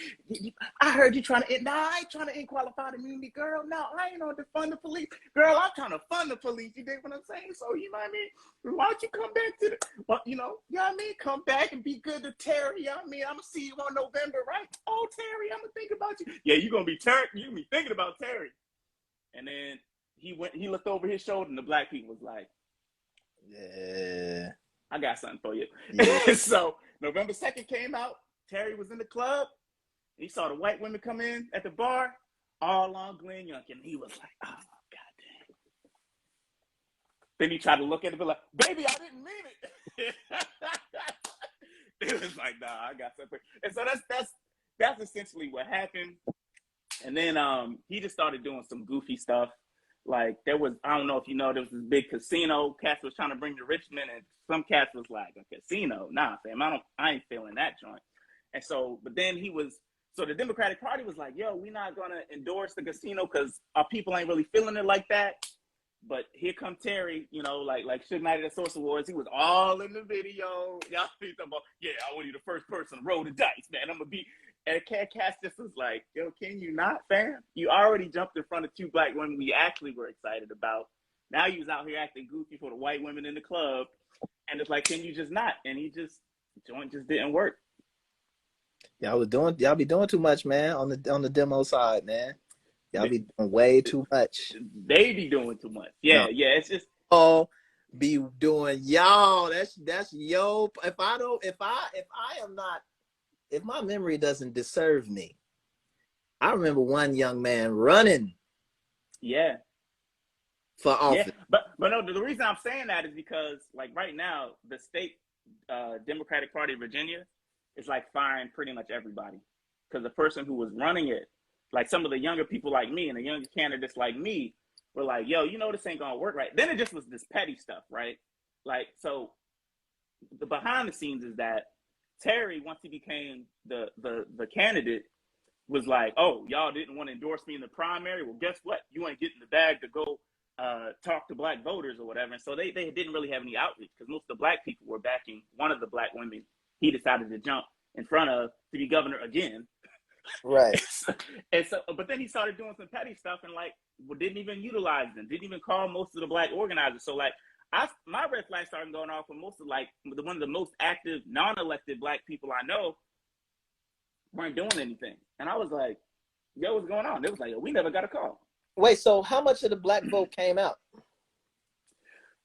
I heard you trying to, I ain't trying to end qualified immunity, girl. No, I ain't on to fund the police, girl. I'm trying to fund the police. You dig what I'm saying? So you know what I mean? Why don't you come back to you know what I mean? Come back and be good to Terry. You know what I mean? I'm gonna see you on November, right? Oh, Terry, I'm gonna think about you. Yeah, you gonna be Terry. You gonna be thinking about Terry. And then he looked over his shoulder, and the Black people was like, yeah, I got something for you. Yeah. So November 2nd came out. Terry was in the club. He saw the white women come in at the bar, all on Glenn Youngkin. He was like, oh, goddamn. Then he tried to look at it and be like, baby, I didn't mean it. It was like, nah, I got something. And so that's essentially what happened. And then he just started doing some goofy stuff. Like there was, I don't know if you know, there was this big casino. Cats was trying to bring to Richmond, and some cats was like, a casino? Nah, fam, I ain't feeling that joint. And so, but then so the Democratic Party was like, yo, we not gonna endorse the casino because our people ain't really feeling it like that. But here come Terry, you know, like Suge Knight at the Source Awards. He was all in the video. Y'all see talking about, yeah, I want you the first person to roll the dice, man. I'm gonna be. And Cass just was like, yo, can you not, fam? You already jumped in front of two Black women we actually were excited about. Now you was out here acting goofy for the white women in the club. And it's like, can you just not? And the joint just didn't work. Y'all be doing too much, man, on the demo side, man. Y'all be doing way too much. They be doing too much. Yeah, No. yeah. It's just be doing y'all. That's yo. If my memory doesn't deserve me, I remember one young man running. Yeah. For office. Yeah, but no, the reason I'm saying that is because like right now, the state Democratic Party of Virginia is like firing pretty much everybody. Because the person who was running it, like some of the younger people like me and the younger candidates like me were like, yo, you know, this ain't gonna work right. Then it just was this petty stuff, right? Like, so the behind the scenes is that Terry, once he became the candidate, was like, oh, y'all didn't want to endorse me in the primary. Well, guess what? You ain't getting the bag to go talk to Black voters or whatever. And so they didn't really have any outreach because most of the Black people were backing one of the Black women he decided to jump in front of to be governor again. Right. And so, but then he started doing some petty stuff and like didn't even utilize them, didn't even call most of the Black organizers. So like my red flag started going off when most of like one of the most active non-elected Black people I know weren't doing anything. And I was like, yo, what's going on? It was like, we never got a call. Wait, so how much of the Black vote came out?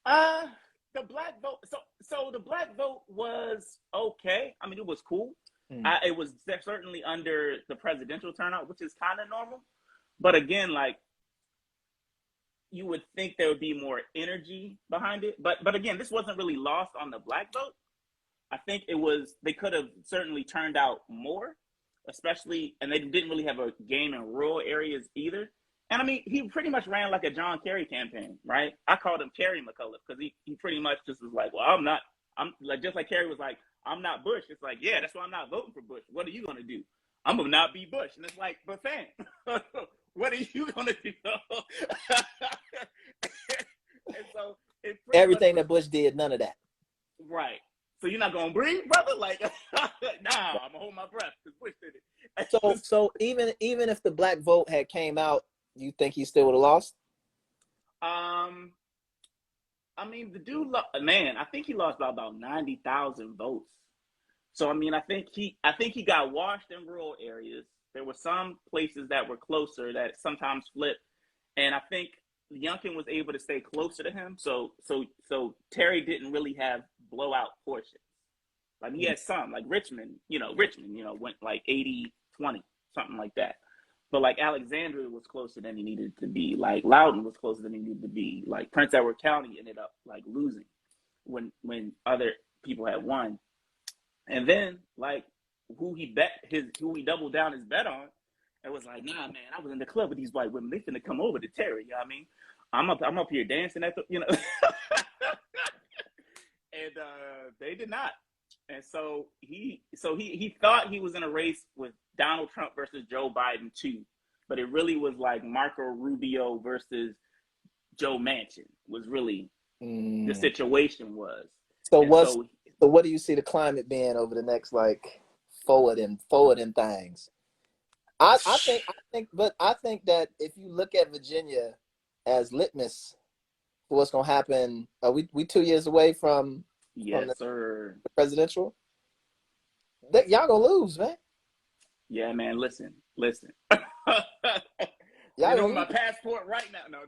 The Black vote. So the Black vote was okay. I mean, it was cool. It was certainly under the presidential turnout, which is kind of normal. But again, like you would think there would be more energy behind it. But again, this wasn't really lost on the Black vote. I think they could have certainly turned out more, especially, and they didn't really have a game in rural areas either. And I mean, he pretty much ran like a John Kerry campaign, right? I called him Kerry McCullough because he pretty much just was like, well, I'm like, just like Kerry was like, I'm not Bush. It's like, yeah, that's why I'm not voting for Bush. What are you going to do? I'm gonna not be Bush. And it's like, but fam, what are you gonna do? And so it pretty much Everything that Bush did, none of that. right. So you're not gonna breathe, brother? Like, nah, I'm gonna hold my breath because Bush did it. So even if the black vote had came out, you think he still would have lost? I mean, the dude, man, I think he lost by about 90,000 votes. So I mean, I think he got washed in rural areas. There were some places that were closer that sometimes flipped, and I think Youngkin was able to stay closer to him. So Terry didn't really have blowout portions. Like he had some, like Richmond, went like 80-20, something like that. But like Alexandria was closer than he needed to be. Like Loudoun was closer than he needed to be. Like Prince Edward County ended up like losing when other people had won. And then like who he doubled down his bet on, it was like, nah, man, I was in the club with these white women. They finna come over to Terry. You know what I mean? I'm up here dancing at the, and they did not. And so he thought he was in a race with Donald Trump versus Joe Biden too, but it really was like Marco Rubio versus Joe Manchin was really the situation was. So what do you see the climate being over the next like forward and things? I think that if you look at Virginia as litmus for what's gonna happen, we 2 years away from sir. The presidential. Y'all gonna lose, man. Yeah, man. Listen. Y'all know my passport right now. No.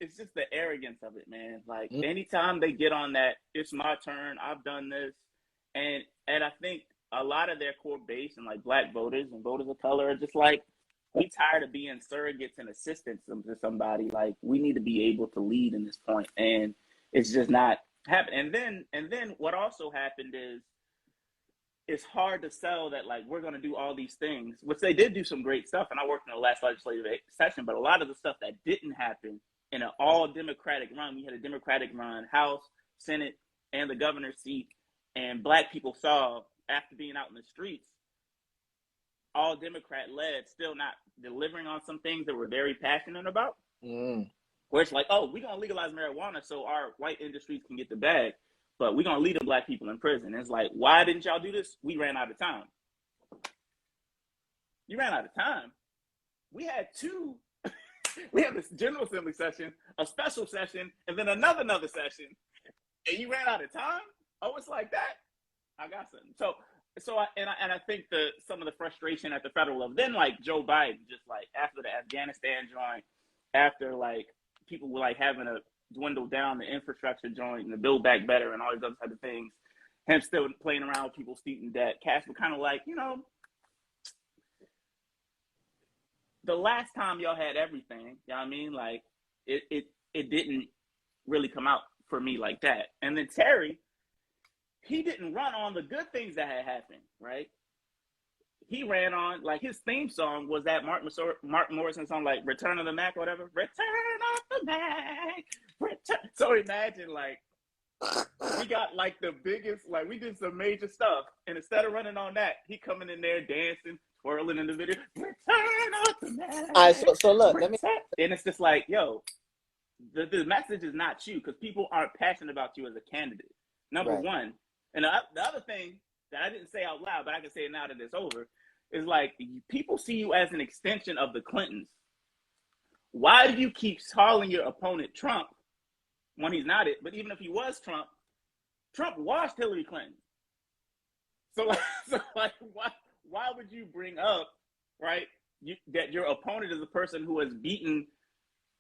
It's just the arrogance of it, man. Like anytime they get on that, it's my turn. I've done this, and I think a lot of their core base and like black voters and voters of color are just like, we tired of being surrogates and assistants to somebody. Like we need to be able to lead in this point, and it's just not happening. And then what also happened is it's hard to sell that like we're going to do all these things, which they did do some great stuff. And I worked in the last legislative session, but a lot of the stuff that didn't happen in an all Democratic run, we had a Democratic run, House, Senate, and the governor's seat, and black people saw after being out in the streets, all Democrat led, still not delivering on some things that we're very passionate about. Where it's like, oh, we're going to legalize marijuana so our white industries can get the bag, but we're going to leave the black people in prison. And it's like, why didn't y'all do this? We ran out of time. You ran out of time. We had two. We had this General Assembly session, a special session, and then another session. And you ran out of time? Oh, it's like that? I got something. So I think some of the frustration at the federal level, then like Joe Biden, just like after the Afghanistan joint, after like people were like having to dwindle down the infrastructure joint and the Build Back Better and all these other type of things, him still playing around with people student debt, Cash were kind of like, the last time y'all had everything, you know what I mean? Like it didn't really come out for me like that. And then Terry, he didn't run on the good things that had happened, right? He ran on, like, his theme song was that Mark Morrison song, like, Return of the Mac or whatever. Return of the Mac. So imagine, like, we got, like, the biggest, like, we did some major stuff. And instead of running on that, he coming in there dancing, twirling in the video. Return of the Mac. All right, so look, and it's just like, yo, the message is not you, because people aren't passionate about you as a candidate. Number one. And the other thing that I didn't say out loud, but I can say it now that it's over, is like, people see you as an extension of the Clintons. Why do you keep calling your opponent Trump when he's not it? But even if he was Trump washed Hillary Clinton. So why would you bring up, right, that your opponent is a person who has beaten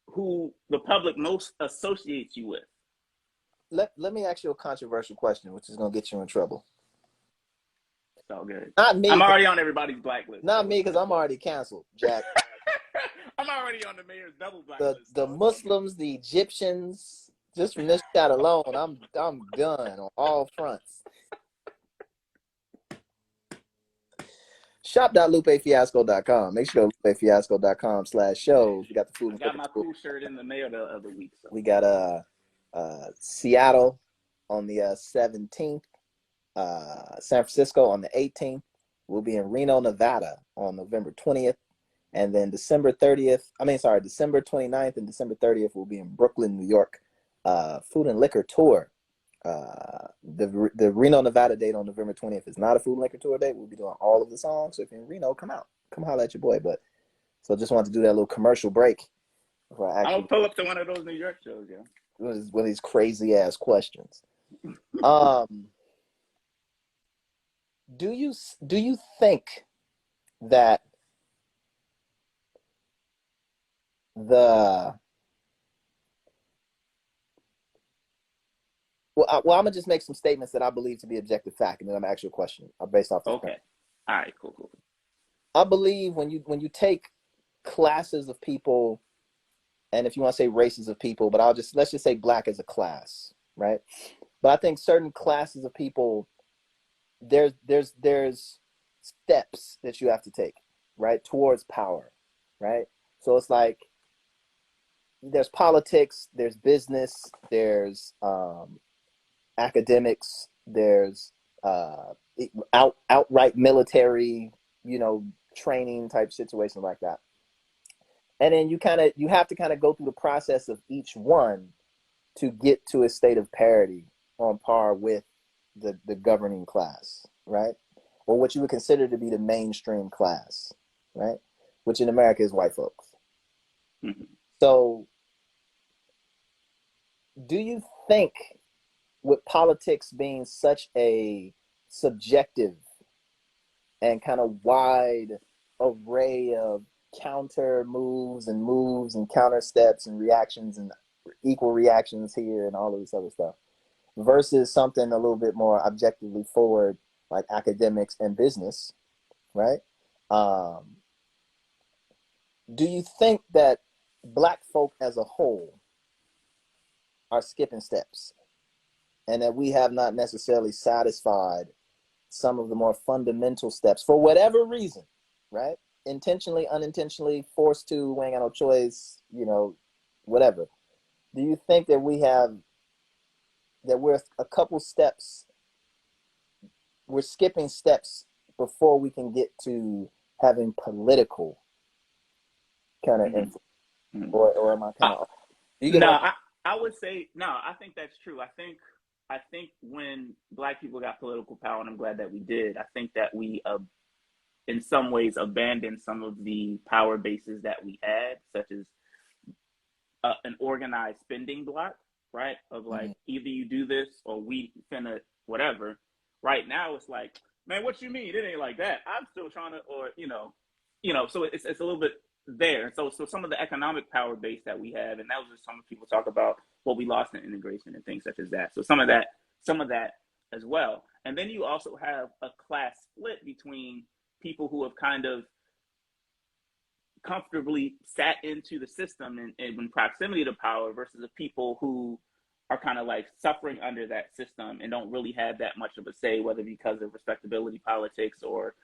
who the public most associates you with? Let me ask you a controversial question, which is going to get you in trouble. It's all good. Not me. I'm already on everybody's blacklist. Not me, because I'm already canceled, Jack. I'm already on the mayor's double blacklist. The Muslims, the Egyptians, just from this shot alone, I'm done on all fronts. Shop.lupefiasco.com. Make sure to lupefiasco.com/shows. We got the food. I got my cool shirt in the mail the other week. So. We got Seattle on the 17th, San Francisco on the 18th. We'll be in Reno, Nevada on November 20th. And then December 29th and December 30th, we'll be in Brooklyn, New York. Food and Liquor Tour. The Reno, Nevada date on November 20th is not a Food and Liquor Tour date. We'll be doing all of the songs. So if you're in Reno, come out. Come holler at your boy. But so just wanted to do that little commercial break before I I'm actually gonna pull up to one of those New York shows, yeah. with these crazy ass questions. Do you think that the I'm gonna just make some statements that I believe to be objective fact, and then I'm gonna ask you a question based off this Okay. point. All right, cool. I believe when you take classes of people, and if you want to say races of people, but let's just say black as a class, right? But I think certain classes of people, there's steps that you have to take, right, towards power, right? So it's like there's politics, there's business, there's academics, there's outright military, training type situations like that. And then you have to kind of go through the process of each one to get to a state of parity on par with the governing class, right? Or what you would consider to be the mainstream class, right? Which in America is white folks. Mm-hmm. So do you think, with politics being such a subjective and kind of wide array of counter moves and counter steps and reactions and equal reactions here and all of this other stuff, versus something a little bit more objectively forward like academics and business, right? Do you think that black folk as a whole are skipping steps, and that we have not necessarily satisfied some of the more fundamental steps for whatever reason, right? Intentionally, unintentionally, forced to, we ain't got no choice, whatever. Do you think that we're a couple steps, we're skipping steps before we can get to having political kind of influence? Mm-hmm. Or am I kind of... I would say no. I think that's true. I think when black people got political power, and I'm glad that we did. I think that we, in some ways, abandoned some of the power bases that we had, such as an organized spending block, right? Of like, either you do this or we finna whatever. Right now, it's like, man, what you mean? It ain't like that. I'm still trying to, or So it's a little bit there. So some of the economic power base that we have, and that was just some people talk about what we lost in integration and things such as that. So some of that as well. And then you also have a class split between people who have kind of comfortably sat into the system and in proximity to power versus the people who are kind of like suffering under that system and don't really have that much of a say, whether because of respectability politics or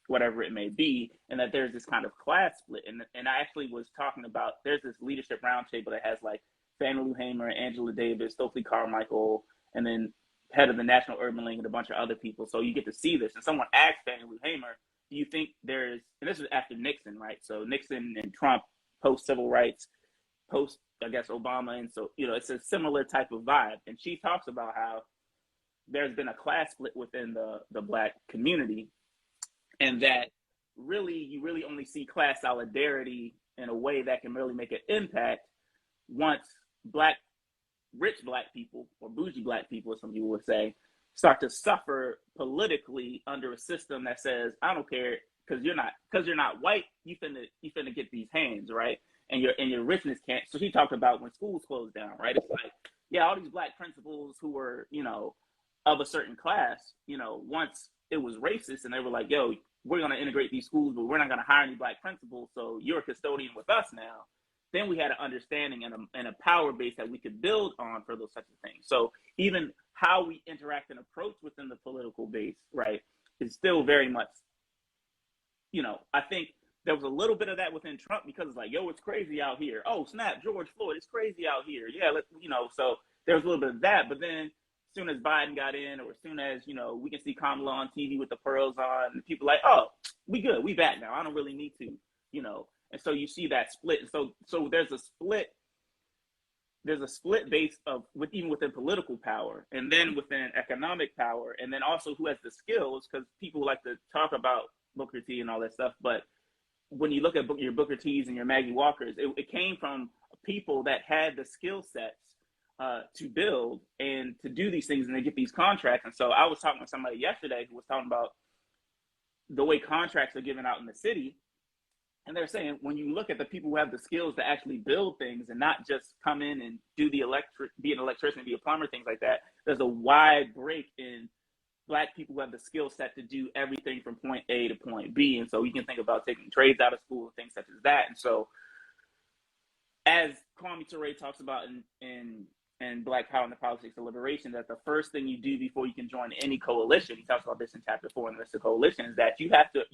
whatever it may be, and that there's this kind of class split. And I actually was talking about, there's this leadership roundtable that has like Fannie Lou Hamer, Angela Davis, Stokely Carmichael, and then head of the National Urban League and a bunch of other people. So you get to see this. And someone asked Fannie Lou Hamer, do you think there's, and this was after Nixon, right? So Nixon and Trump, post civil rights, post, I guess, Obama. And so, it's a similar type of vibe. And she talks about how there's been a class split within the black community, and that you really only see class solidarity in a way that can really make an impact once rich black people, or bougie black people, as some people would say, start to suffer politically under a system that says, I don't care, because you're not white, you finna get these hands, right? And your richness can't. So he talked about when schools closed down, right? It's like, yeah, all these black principals who were, of a certain class, once it was racist and they were like, yo, we're going to integrate these schools, but we're not going to hire any black principals, so you're a custodian with us now. Then we had an understanding and a power base that we could build on for those such of things. So even how we interact and approach within the political base, right, is still very much, I think there was a little bit of that within Trump because it's like, yo, it's crazy out here. Oh, snap, George Floyd, it's crazy out here. Yeah, so there was a little bit of that. But then as soon as Biden got in, or as soon as, we can see Kamala on TV with the pearls on, and people like, oh, we good, we back now. I don't really need to, And so you see that split. And so there's a split. There's a split base even within political power, and then within economic power, and then also who has the skills, because people like to talk about Booker T and all that stuff. But when you look at your Booker T's and your Maggie Walkers, it came from people that had the skill sets to build and to do these things and to get these contracts. And so I was talking to somebody yesterday who was talking about the way contracts are given out in the city. And they're saying, when you look at the people who have the skills to actually build things and not just come in and be an electrician, be a plumber, things like that, there's a wide break in Black people who have the skill set to do everything from point A to point B. And so you can think about taking trades out of school and things such as that. And so as Kwame Ture talks about in Black Power and the Politics of Liberation, that the first thing you do before you can join any coalition, he talks about this in chapter 4 in the list of coalition, is that you have to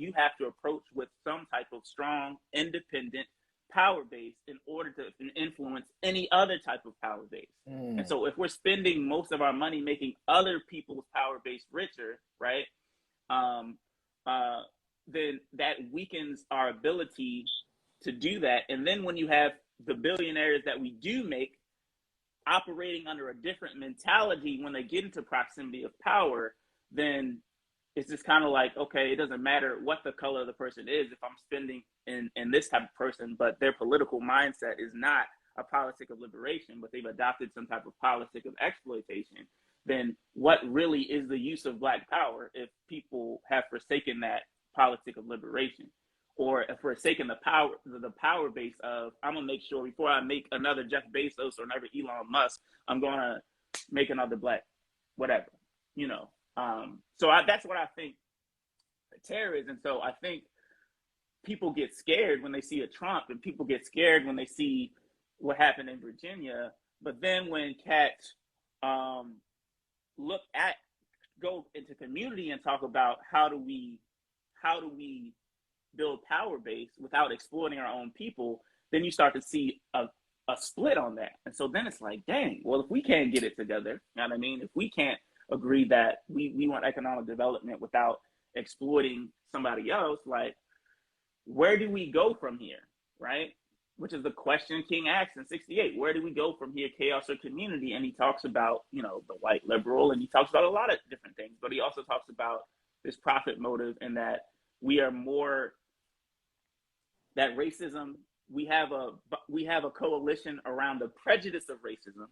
approach with some type of strong, independent power base in order to influence any other type of power base. And so if we're spending most of our money making other people's power base richer, right, then that weakens our ability to do that. And then when you have the billionaires that we do make operating under a different mentality when they get into proximity of power, then it's just kind of like, okay, it doesn't matter what the color of the person is if I'm spending in this type of person, but their political mindset is not a politic of liberation, but they've adopted some type of politic of exploitation, then what really is the use of Black power if people have forsaken that politic of liberation? Or if we're taking the power base of, I'm gonna make sure before I make another Jeff Bezos or another Elon Musk, I'm gonna make another Black, whatever, So that's what I think terror is. And so I think people get scared when they see a Trump, and people get scared when they see what happened in Virginia. But then when cats go into community and talk about how do we build power base without exploiting our own people, then you start to see a split on that. And so then it's like, dang, well, if we can't get it together, you know what I mean? If we can't agree that we want economic development without exploiting somebody else, like, where do we go from here, right? Which is the question King asks in 68. Where do we go from here, chaos or community? And he talks about, the white liberal, and he talks about a lot of different things, but he also talks about this profit motive, and that we are more, that racism, we have a coalition around the prejudice of racism,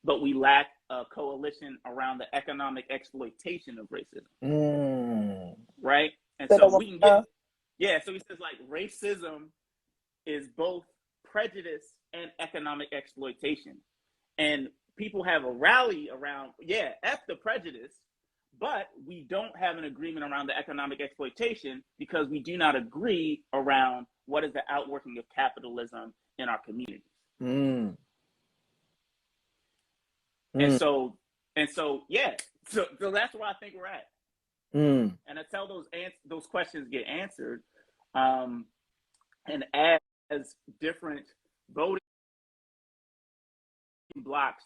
but we lack a coalition around the economic exploitation of racism. Right? And so we can get, so he says, like, racism is both prejudice and economic exploitation. And people have a rally around, F the prejudice, but we don't have an agreement around the economic exploitation because we do not agree around what is the outworking of capitalism in our communities. And so that's where I think we're at. And until those questions get answered, and as different voting blocks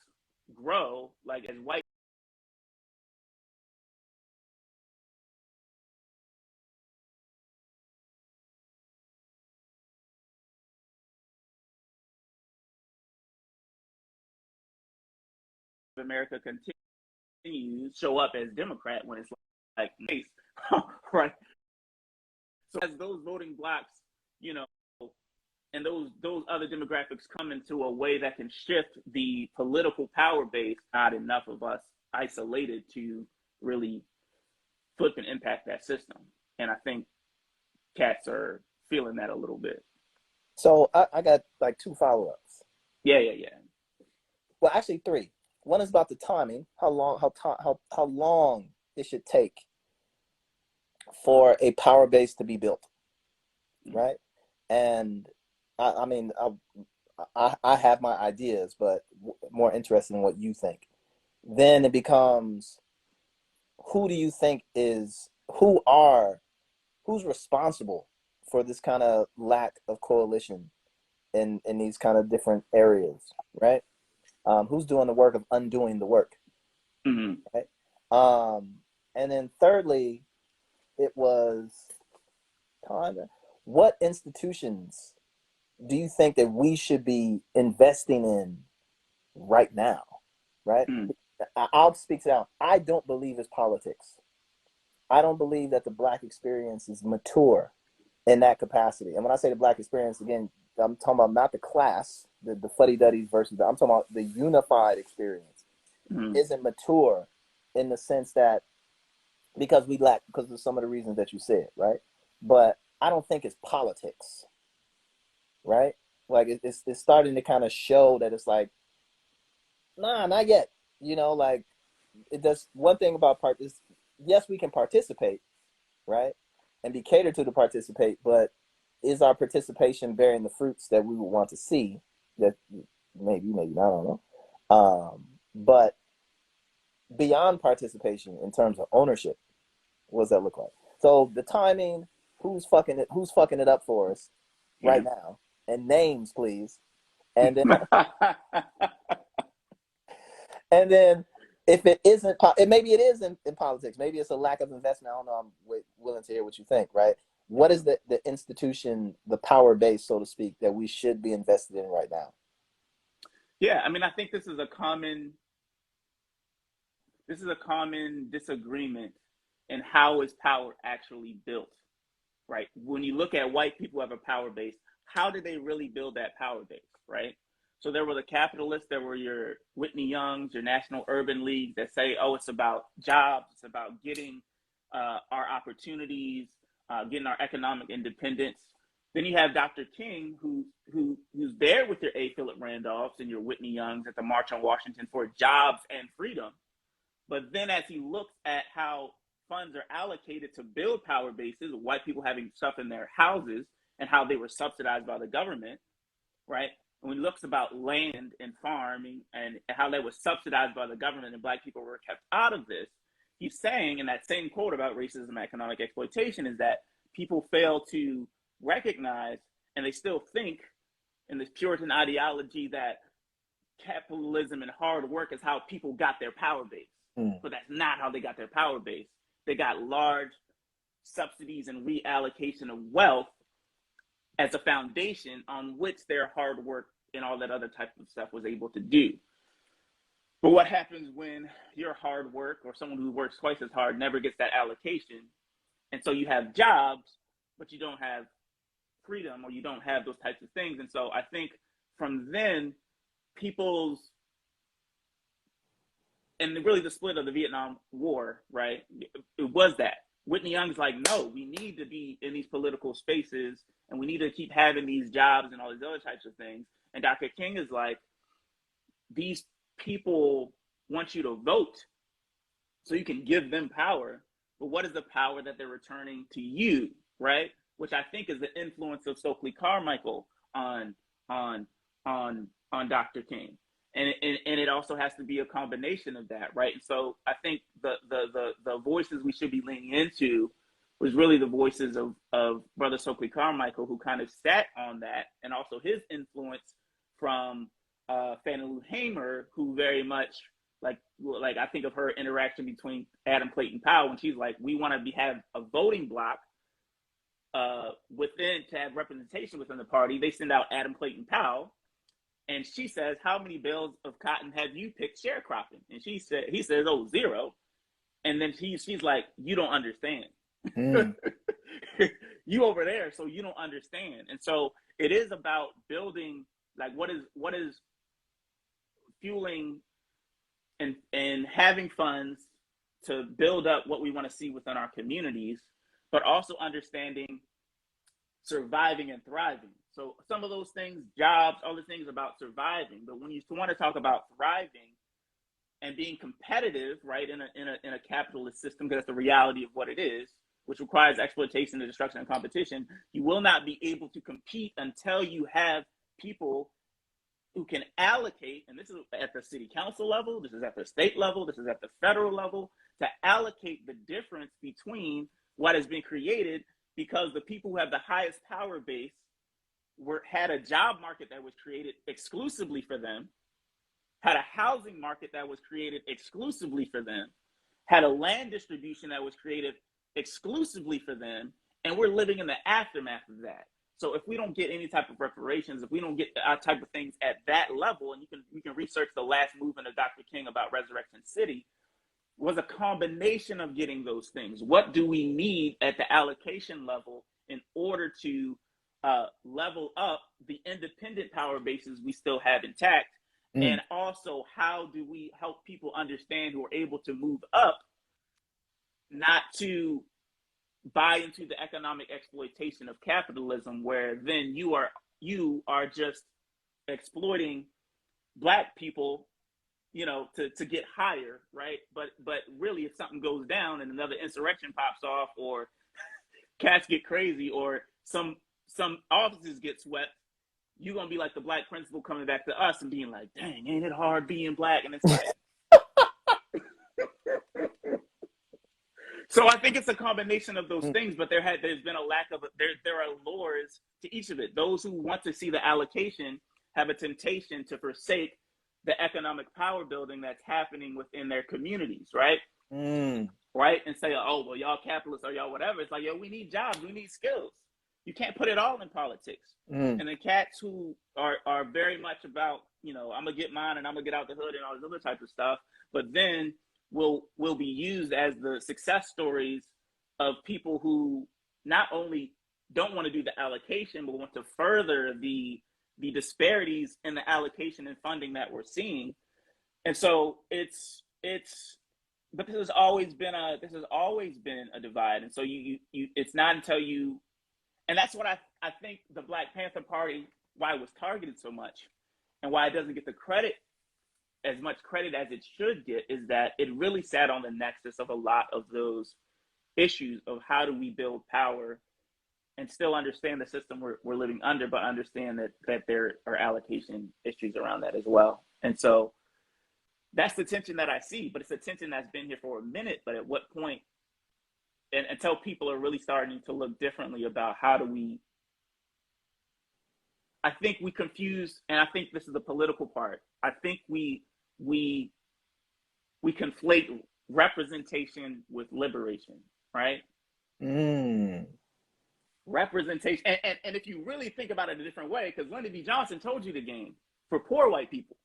grow, like as white America continues to show up as Democrat when it's like nice, right? So as those voting blocks, and those other demographics come into a way that can shift the political power base, not enough of us isolated to really flip and impact that system. And I think cats are feeling that a little bit. So I got like 2 follow-ups. Yeah. Well, actually 3. One is about the timing, how long it should take for a power base to be built, right? And I mean, I have my ideas, but more interested in what you think. Then it becomes, who do you think who's responsible for this kind of lack of coalition in these kind of different areas, right? Who's doing the work of undoing the work, Mm-hmm. right? And then thirdly, it was what institutions do you think that we should be investing in right now, right? Mm-hmm. I'll speak to that. I don't believe it's politics. I don't believe that the Black experience is mature in that capacity. And when I say the Black experience, again, I'm talking about not the class, the fuddy-duddies versus I'm talking about the unified experience Mm-hmm. isn't mature in the sense that because we lack, because of some of the reasons that you said, right? But I don't think it's politics, right? Like it's starting to kind of show that it's like, nah, not yet. Like it does. One thing about part is, yes, we can participate, right, and be catered to participate, but is our participation bearing the fruits that we would want to see? That maybe not, I don't know. But beyond participation in terms of ownership, what does that look like? So the timing, who's fucking it up for us right now, and names, please, and then and then if it isn't, maybe it is in politics. Maybe it's a lack of investment. I don't know. I'm willing to hear what you think, right? What is the institution, the power base, so to speak, that we should be invested in right now? Yeah, I mean, I think this is a common disagreement in how is power actually built, right? When you look at white people who have a power base, how did they really build that power base, right? So there were the capitalists, there were your Whitney Youngs, your National Urban League that say, oh, it's about jobs, it's about getting our opportunities, getting our economic independence. Then you have Dr. King, who's there with your A. Philip Randolphs and your Whitney Youngs at the March on Washington for jobs and freedom. But then as he looks at how funds are allocated to build power bases, white people having stuff in their houses and how they were subsidized by the government, right? When he looks about land and farming and how that was subsidized by the government and black people were kept out of this, he's saying in that same quote about racism and economic exploitation is that people fail to recognize, and they still think in this Puritan ideology that capitalism and hard work is how people got their power base. But that's not how they got their power base. They got large subsidies and reallocation of wealth as a foundation on which their hard work and all that other type of stuff was able to do. But what happens when your hard work or someone who works twice as hard never gets that allocation? And so you have jobs, but you don't have freedom or you don't have those types of things. And so I think from then, and really the split of the Vietnam War, right? It was that. Whitney Young's like, no, we need to be in these political spaces and we need to keep having these jobs and all these other types of things. And Dr. King is like, these people want you to vote so you can give them power. But what is the power that they're returning to you, right? Which I think is the influence of Stokely Carmichael on Dr. King. And it also has to be a combination of that, right? And so I think the voices we should be leaning into was really the voices of Brother Stokely Carmichael, who kind of sat on that, and also his influence from Fannie Lou Hamer, who very much like I think of her interaction between Adam Clayton Powell when she's like, we want to have a voting block within to have representation within the party. They send out Adam Clayton Powell. And she says, how many bales of cotton have you picked sharecropping? And he says, oh, 0. And then she's like, you don't understand. You over there, so you don't understand. And so it is about building, like what is fueling and having funds to build up what we want to see within our communities, but also understanding surviving and thriving. So some of those things, jobs, all the things about surviving. But when you want to talk about thriving and being competitive, right, in a capitalist system, because that's the reality of what it is, which requires exploitation and destruction and competition, you will not be able to compete until you have people who can allocate, and this is at the city council level, this is at the state level, this is at the federal level, to allocate the difference between what has been created because the people who have the highest power base had a job market that was created exclusively for them, had a housing market that was created exclusively for them, had a land distribution that was created exclusively for them, and we're living in the aftermath of that. So if we don't get any type of reparations, if we don't get our type of things at that level, and you can research the last movement of Dr. King about Resurrection City, was a combination of getting those things. What do we need at the allocation level in order to level up the independent power bases we still have intact? And also, how do we help people understand who are able to move up, not to buy into the economic exploitation of capitalism, where then you are just exploiting Black people, you know, to get higher, right? But really, if something goes down and another insurrection pops off, or cats get crazy, or some offices get swept, you're gonna be like the Black principal coming back to us and being like, "Dang, ain't it hard being Black?" And it's like, so I think it's a combination of those things. But there's been a lack of there are lures to each of it. Those who want to see the allocation have a temptation to forsake the economic power building that's happening within their communities, right? Right, and say, "Oh, well, y'all capitalists or y'all whatever." It's like, yo, we need jobs, we need skills. You can't put it all in politics. And the cats who are very much about, you know, I'm gonna get mine and I'm gonna get out the hood and all this other type of stuff, but then will be used as the success stories of people who not only don't want to do the allocation, but want to further the disparities in the allocation and funding that we're seeing. And so but this has always been a divide. And so you it's not until you, and that's what I think the Black Panther Party, why it was targeted so much and why it doesn't get as much credit as it should get, is that it really sat on the nexus of a lot of those issues of how do we build power and still understand the system we're living under, but understand that there are allocation issues around that as well. And so that's the tension that I see, but it's a tension that's been here for a minute. But at what point, and until people are really starting to look differently about how do we, I think we confuse, and I think this is the political part, I think we conflate representation with liberation, right? Representation, and if you really think about it a different way, because Lyndon B. Johnson told you the game, for poor white people,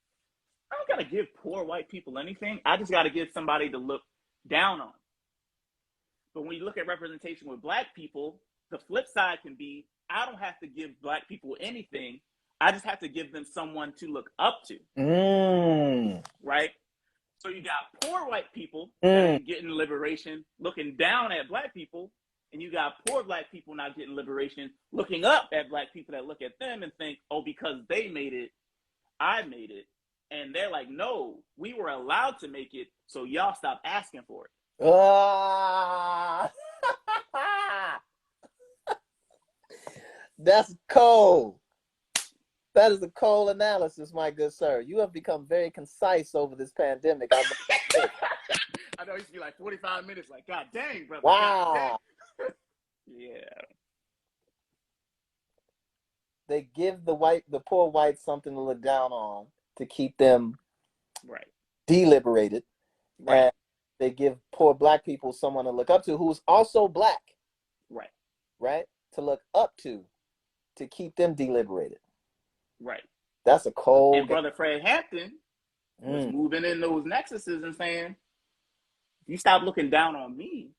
I don't gotta give poor white people anything, I just gotta give somebody to look down on. But when you look at representation with Black people, the flip side can be, I don't have to give Black people anything, I just have to give them someone to look up to. Right? So you got poor white people that ain't getting liberation, looking down at Black people, and you got poor Black people not getting liberation, looking up at Black people that look at them and think, oh, because they made it, I made it. And they're like, no, we were allowed to make it, so y'all stop asking for it. That's cold. That is a cold analysis, my good sir. You have become very concise over this pandemic. I know it used to be like 45 minutes, like, God dang, brother. Wow. Yeah. They give the poor whites something to look down on to keep them deliberated. Right. And they give poor Black people someone to look up to who's also Black. Right. Right? To look up to keep them deliberated. Right. That's a cold. And Brother Fred Hampton was moving in those nexuses and saying, you stop looking down on me,